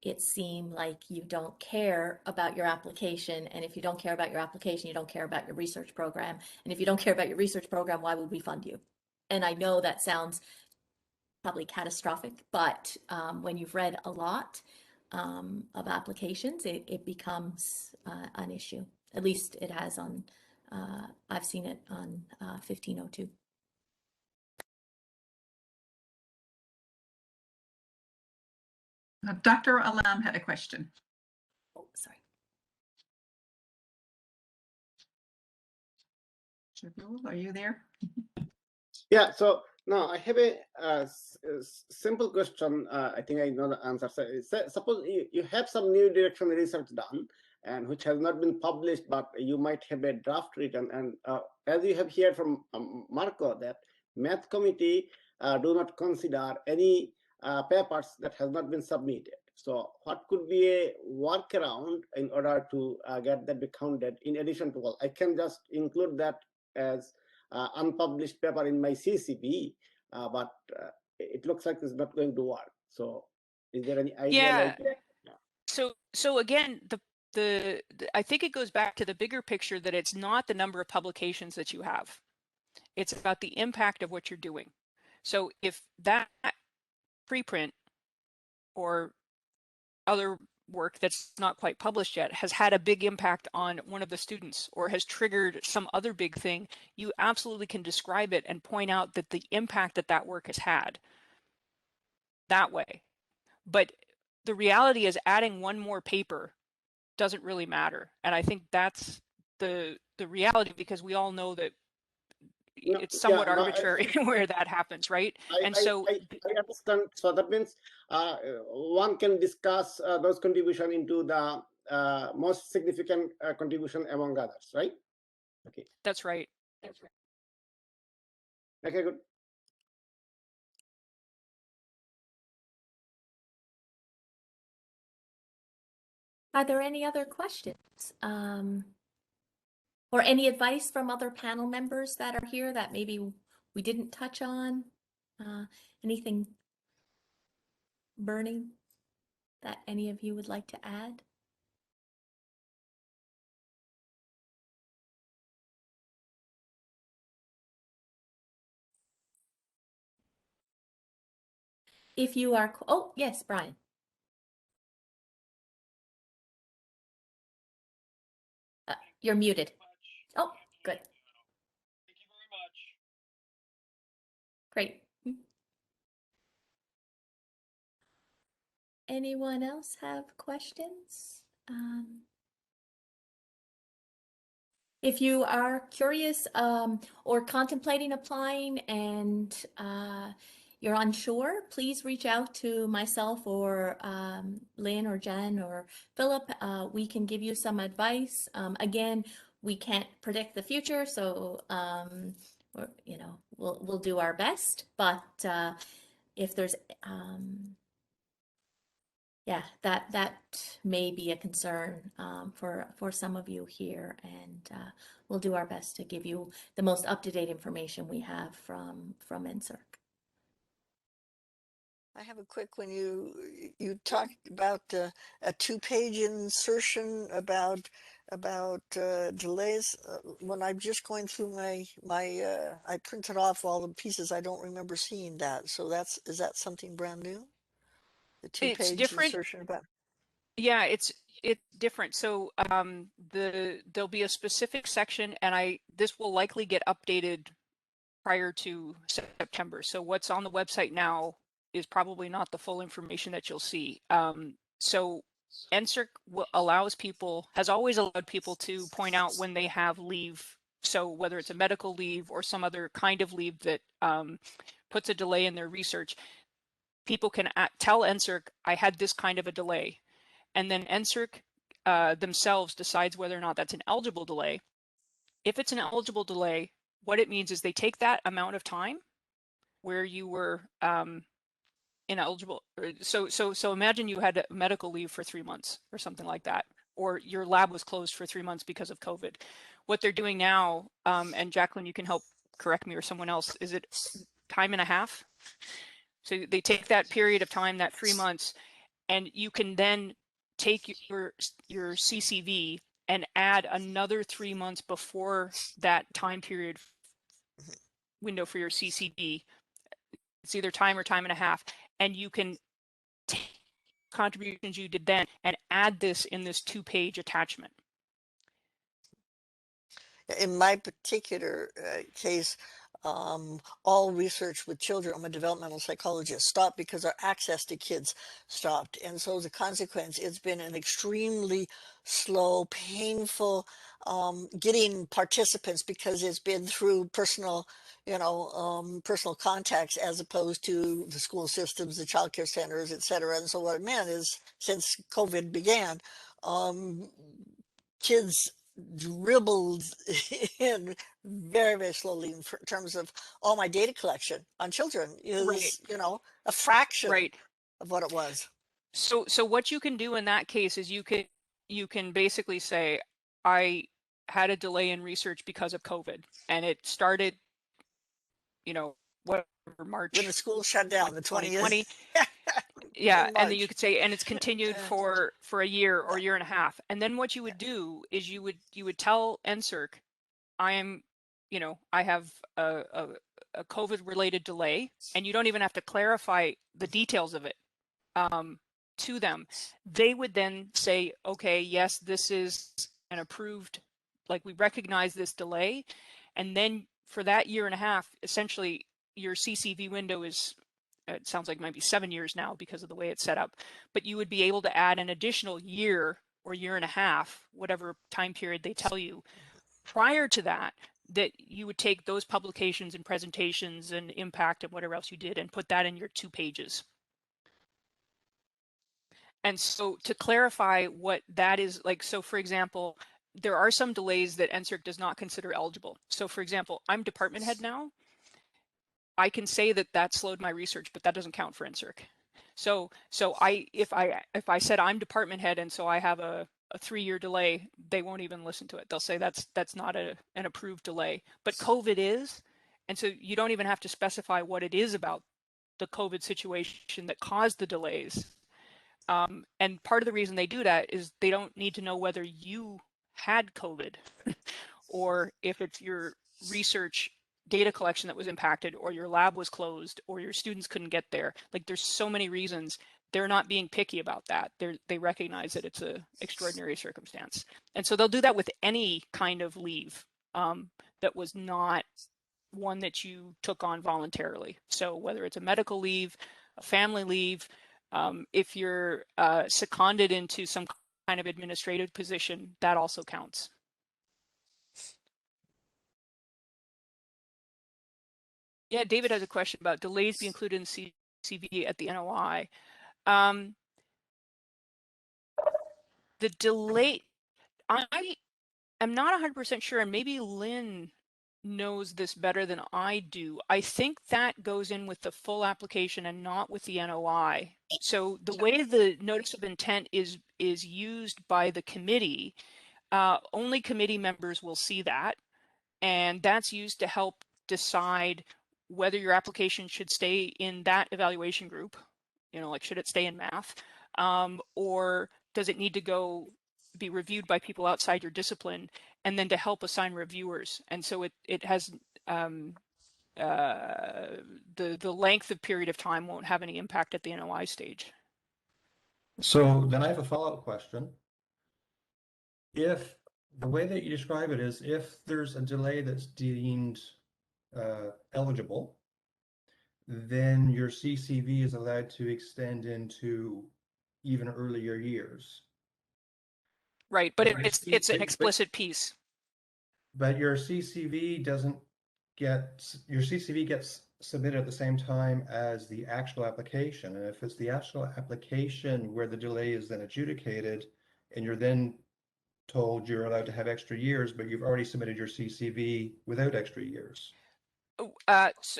it seem like you don't care about your application. And if you don't care about your application, you don't care about your research program. And if you don't care about your research program, why would we fund you? And I know that sounds probably catastrophic, but when you've read a lot of applications, it becomes an issue. At least it has on, I've seen it on 1502. Dr. Alam had a question. Oh, sorry. Shabil, are you there? Yeah, so now I have a simple question. I think I know the answer. So, suppose you have some new direction research done and which has not been published, but you might have a draft written. And as you have heard from Marco, that math committee do not consider any papers that has not been submitted. So what could be a workaround in order to get that be counted in addition to all? I can just include that as unpublished paper in my CCP, but it looks like it's not going to work. So is there any idea? Yeah. Like that? Yeah. So again, I think it goes back to the bigger picture that it's not the number of publications that you have. It's about the impact of what you're doing. So if that preprint or other work that's not quite published yet has had a big impact on one of the students or has triggered some other big thing, you absolutely can describe it and point out that the impact that work has had that way. But the reality is adding one more paper doesn't really matter. And I think that's the reality, because we all know that it's somewhat arbitrary where that happens, right? I understand. So that means one can discuss those contributions into the most significant contribution among others, right? Okay. That's right. That's right. Okay, good. Are there any other questions? Or any advice from other panel members that are here that maybe we didn't touch on? Anything burning that any of you would like to add? If you are, oh, yes, Brian. You're muted. Oh, good. Thank you very much. Great. Anyone else have questions? If you are curious or contemplating applying and you're unsure, please reach out to myself or Lynn or Jen or Philip. We can give you some advice. Again, we can't predict the future, so we'll do our best. But if there's yeah, that may be a concern for some of you here, and we'll do our best to give you the most up-to-date information we have from NSERC. I have a quick one. You talked about a 2-page insertion about delays. When I'm just going through my I printed off all the pieces. I don't remember seeing that. So is that something brand new? The 2-page insertion about. Yeah, it's different. So there'll be a specific section, and this will likely get updated prior to September. So what's on the website now is probably not the full information that you'll see. So NSERC has always allowed people to point out when they have leave. So whether it's a medical leave or some other kind of leave that puts a delay in their research, people can tell NSERC, I had this kind of a delay. And then NSERC themselves decides whether or not that's an eligible delay. If it's an eligible delay, what it means is they take that amount of time where you were ineligible. So imagine you had medical leave for 3 months or something like that, or your lab was closed for 3 months because of COVID. What they're doing now, and Jacqueline, you can help correct me or someone else, is it time and a half? So they take that period of time, that 3 months, and you can then take your CCV and add another 3 months before that time period window for your CCV. It's either time or time and a half, and you can take contributions you did then and add this in this 2-page attachment. In my particular case, all research with children, I'm a developmental psychologist, stopped because our access to kids stopped. And so as a consequence, it's been an extremely slow, painful getting participants, because it's been through personal, personal contacts as opposed to the school systems, the childcare centers, et cetera. And so what it meant is, since COVID began, kids dribbled in very, very slowly in terms of all my data collection on children is, a fraction of what it was. So what you can do in that case is you can basically say, I had a delay in research because of COVID, and it started, whatever, March. When the school shut down, the 2020. Yeah, and then you could say, and it's continued for a year or year and a half. And then what you would do is you would tell NSERC, I have a COVID related delay, and you don't even have to clarify the details of it to them. They would then say, okay, yes, this is an approved, like, we recognize this delay. And then for that year and a half, essentially your CCV window is, it sounds like it might be 7 years now because of the way it's set up, but you would be able to add an additional year or year and a half, whatever time period they tell you. Prior to that you would take those publications and presentations and impact and whatever else you did and put that in your 2 pages. And so to clarify what that is like, so for example, there are some delays that NSERC does not consider eligible. So for example, I'm department head now. I can say that slowed my research, but that doesn't count for NSERC. So if I said I'm department head and so I have a 3-year delay, they won't even listen to it. They'll say that's not an approved delay. But COVID is, and so you don't even have to specify what it is about the COVID situation that caused the delays. And part of the reason they do that is they don't need to know whether you had COVID or if it's your research data collection that was impacted, or your lab was closed, or your students couldn't get there. Like, there's so many reasons. They're not being picky about that. They recognize that it's an extraordinary circumstance. And so they'll do that with any kind of leave that was not one that you took on voluntarily. So whether it's a medical leave, a family leave, if you're seconded into some kind of administrative position, that also counts. Yeah, David has a question about delays be included in CCV at the NOI. The delay, am not 100% sure, and maybe Lynn knows this better than I do. I think that goes in with the full application and not with the NOI. So the way the notice of intent is used by the committee, only committee members will see that, and that's used to help decide whether your application should stay in that evaluation group, like should it stay in math, or does it need to be reviewed by people outside your discipline, and then to help assign reviewers. And so it has the length of period of time won't have any impact at the NOI stage. So then I have a follow-up question. If the way that you describe it is if there's a delay that's deemed eligible, then your CCV is allowed to extend into even earlier years. Right, but it's an explicit piece. But your CCV gets submitted at the same time as the actual application. And if it's the actual application where the delay is then adjudicated, and you're then told you're allowed to have extra years, but you've already submitted your CCV without extra years.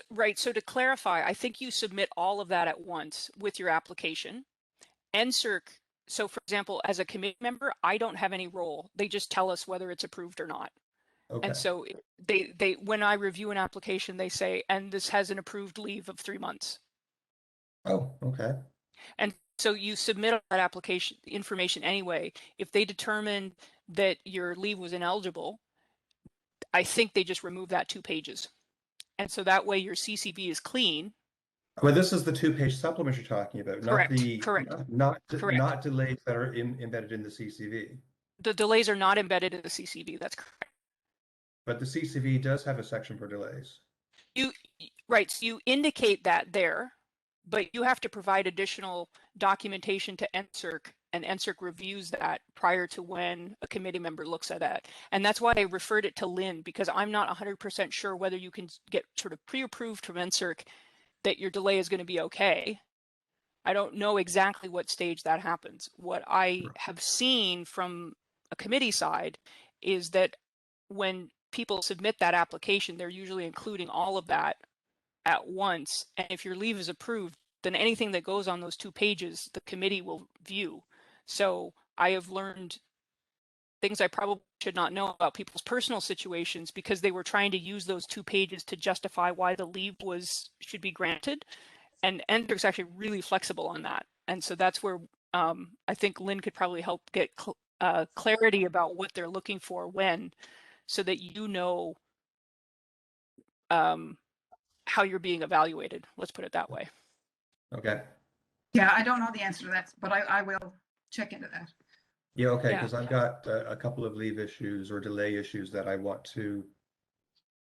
Right, so to clarify, I think you submit all of that at once with your application. NSERC, so for example, as a committee member, I don't have any role. They just tell us whether it's approved or not. Okay. And so they when I review an application, they say, and this has an approved leave of 3 months. Oh, okay. And so you submit that application information anyway. If they determine that your leave was ineligible, I think they just remove that 2 pages. And so that way your CCV is clean. Well, this is the 2-page supplement you're talking about, Correct. Not delays that are embedded in the CCV. The delays are not embedded in the CCV, that's correct. But the CCV does have a section for delays. Right, so you indicate that there, but you have to provide additional documentation to NSERC, and NSERC reviews that prior to when a committee member looks at that. And that's why I referred it to Lynn, because I'm not 100% sure whether you can get sort of pre-approved from NSERC that your delay is going to be okay. I don't know exactly what stage that happens. What I have seen from a committee side is that when people submit that application, they're usually including all of that at once. And if your leave is approved, then anything that goes on those 2 pages, the committee will view. So I have learned things I probably should not know about people's personal situations because they were trying to use those 2 pages to justify why the leave should be granted. And NSERC's actually really flexible on that. And so that's where I think Lynn could probably help get clarity about what they're looking for when, so that you know how you're being evaluated. Let's put it that way. Okay. Yeah, I don't know the answer to that, but I will check into that. Yeah, okay, because I've got a couple of leave issues or delay issues that I want to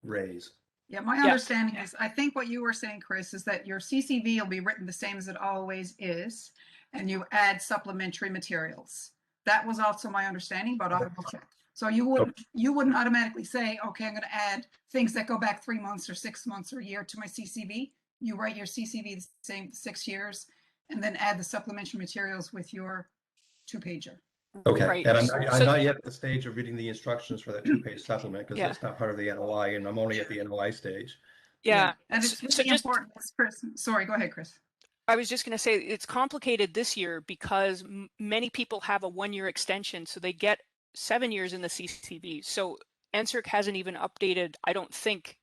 raise. Yeah, my understanding is, I think what you were saying, Kris, is that your CCV will be written the same as it always is, and you add supplementary materials. That was also my understanding, but I will check. So you wouldn't automatically say, okay, I'm going to add things that go back 3 months or 6 months or a year to my CCV. You write your CCV the same 6 years, and then add the supplementary materials with your 2-pager. Okay, right. And I'm not yet at the stage of reading the instructions for that 2-page supplement because that's not part of the NOI, and I'm only at the NOI stage. Yeah, and it's really important, Kris. Sorry, go ahead, Kris. I was just going to say it's complicated this year because many people have a 1-year extension, so they get 7 years in the CCV. So NSERC hasn't even updated, I don't think,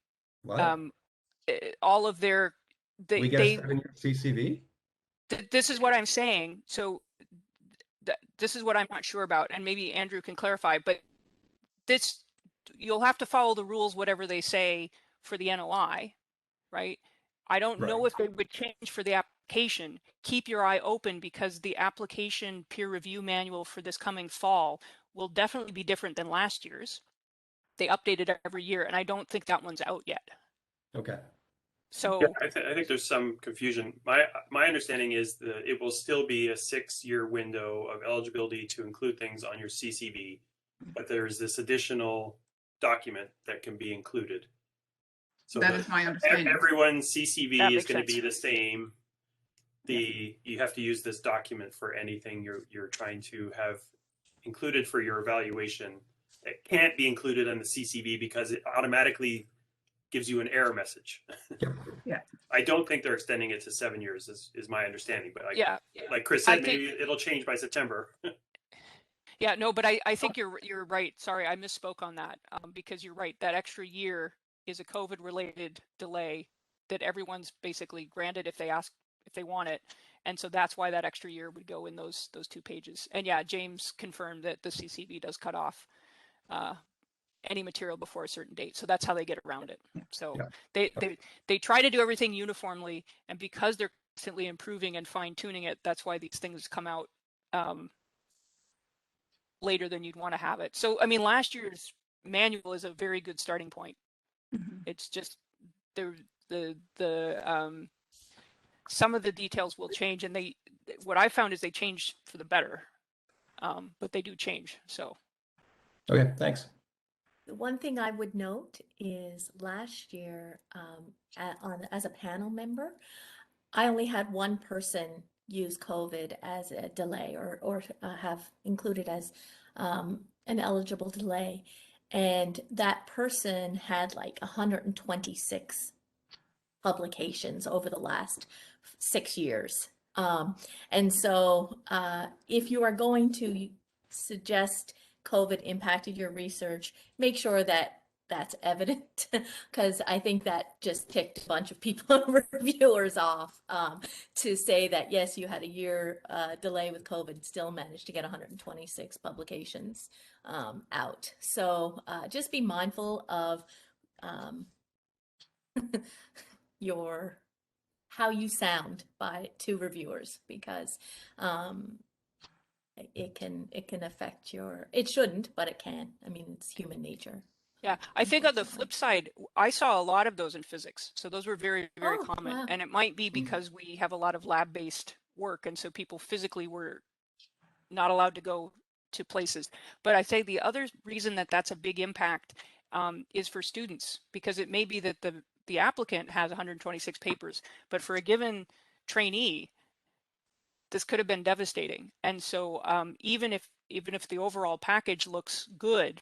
all of their. We get a 7-year CCV? This is what I'm saying. So this is what I'm not sure about, and maybe Andrew can clarify, but you'll have to follow the rules, whatever they say for the NOI, right? I don't know if they would change for the application. Keep your eye open because the application peer review manual for this coming fall will definitely be different than last year's. They update it every year, and I don't think that one's out yet. Okay. So I think there's some confusion. My understanding is that it will still be a 6-year window of eligibility to include things on your CCV, but there's this additional document that can be included. So that is my understanding. Everyone's CCV is going to be the same. You have to use this document for anything you're trying to have included for your evaluation it can't be included in the CCV because it automatically gives you an error message. Yeah. I don't think they're extending it to 7 years is my understanding, but like Kris I said, think, maybe it'll change by September. yeah, no, but I think you're right. Sorry, I misspoke on that, because you're right. That extra year is a COVID related delay that everyone's basically granted if they want it. And so that's why that extra year would go in those 2 pages. And yeah, James confirmed that the CCV does cut off any material before a certain date. So that's how they get around it. So they try to do everything uniformly, and because they're constantly improving and fine tuning it, that's why these things come out later than you'd want to have it. So I mean, last year's manual is a very good starting point. It's just the some of the details will change, and what I found is they change for the better, but they do change. So okay, thanks. The one thing I would note is last year, as a panel member, I only had one person use COVID as a delay or have included as an eligible delay. And that person had like 126 publications over the last 6 years. And so if you are going to suggest COVID impacted your research, make sure that that's evident, because I think that just ticked a bunch of people, reviewers off, to say that, yes, you had a year delay with COVID, still managed to get 126 publications out. So just be mindful of how you sound to reviewers, because it can affect it shouldn't, but it can. I mean, it's human nature. yeah, I think on the flip side, I saw a lot of those in physics. So those were very, very common. Wow. And it might be because we have a lot of lab-based work, and so people physically were not allowed to go to places. But I say the other reason that that's a big impact is for students, because it may be that the applicant has 126 papers, but for a given trainee, this could have been devastating. And so even if the overall package looks good,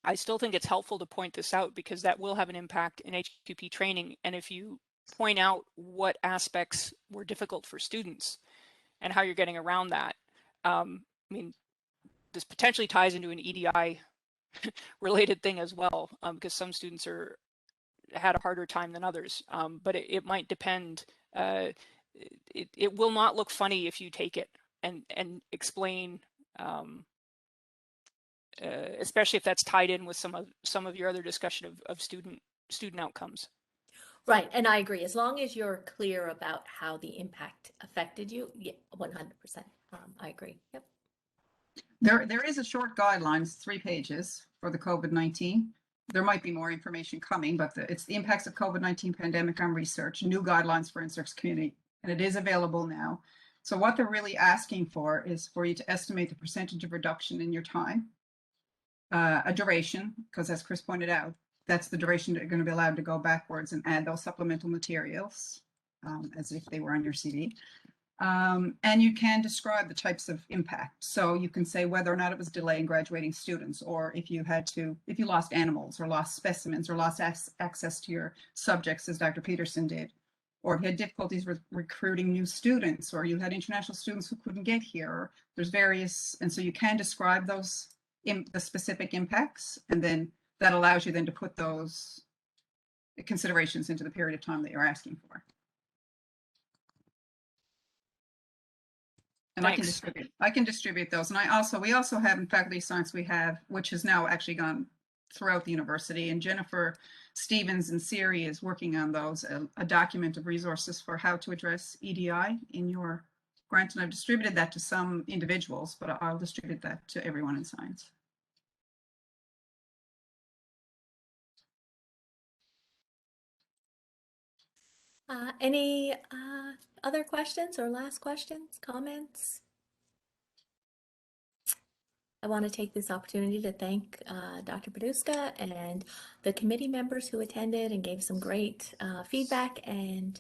I still think it's helpful to point this out, because that will have an impact in HQP training. And if you point out what aspects were difficult for students and how you're getting around that, I mean, this potentially ties into an EDI related thing as well, because some students had a harder time than others, but it might depend. It will not look funny if you take it and explain, especially if that's tied in with some of your other discussion of student outcomes. Right, and I agree. As long as you're clear about how the impact affected you, yeah, 100%. I agree. Yep. There is a short guideline, it's 3 pages for the COVID-19. There might be more information coming, but it's the impacts of COVID-19 pandemic on research, new guidelines for NSERC's community, and it is available now. So what they're really asking for is for you to estimate the percentage of reduction in your time, a duration, because as Kris pointed out, that's the duration that you're going to be allowed to go backwards and add those supplemental materials as if they were on your CV. And you can describe the types of impact. So you can say whether or not it was delaying graduating students, or if you lost animals or lost specimens or lost access to your subjects, as Dr. Peterson did, or if you had difficulties with recruiting new students, or you had international students who couldn't get here. There's various, and so you can describe those the specific impacts, and then that allows you then to put those considerations into the period of time that you're asking for. And Thanks. I can distribute those. And we also have in faculty science, which has now actually gone throughout the university, and Jennifer Stevens in Siri is working on those, a document of resources for how to address EDI in your grant. And I've distributed that to some individuals, but I'll distribute that to everyone in science. Any other questions or last questions, comments? I want to take this opportunity to thank Dr. Poduska and the committee members who attended and gave some great feedback, and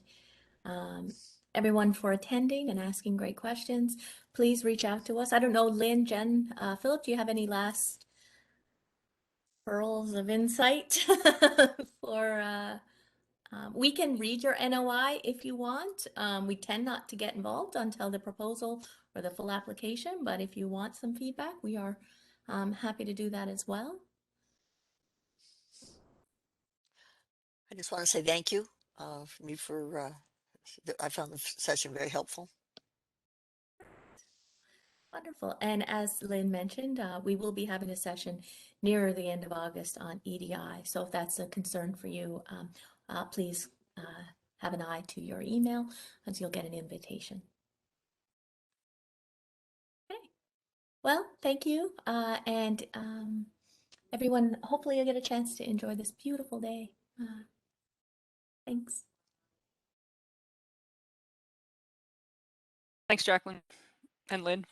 everyone for attending and asking great questions. Please reach out to us. I don't know, Lynn, Jen, Philip, do you have any last pearls of insight for we can read your NOI if you want. We tend not to get involved until the proposal or the full application, but if you want some feedback, we are happy to do that as well. I just want to say thank you I found the session very helpful. Wonderful. And as Lynn mentioned, we will be having a session nearer the end of August on EDI. So if that's a concern for you, please have an eye to your email as you'll get an invitation. Okay. Well, thank you. And everyone, hopefully you'll get a chance to enjoy this beautiful day. Thanks. Thanks, Jacqueline and Lynn.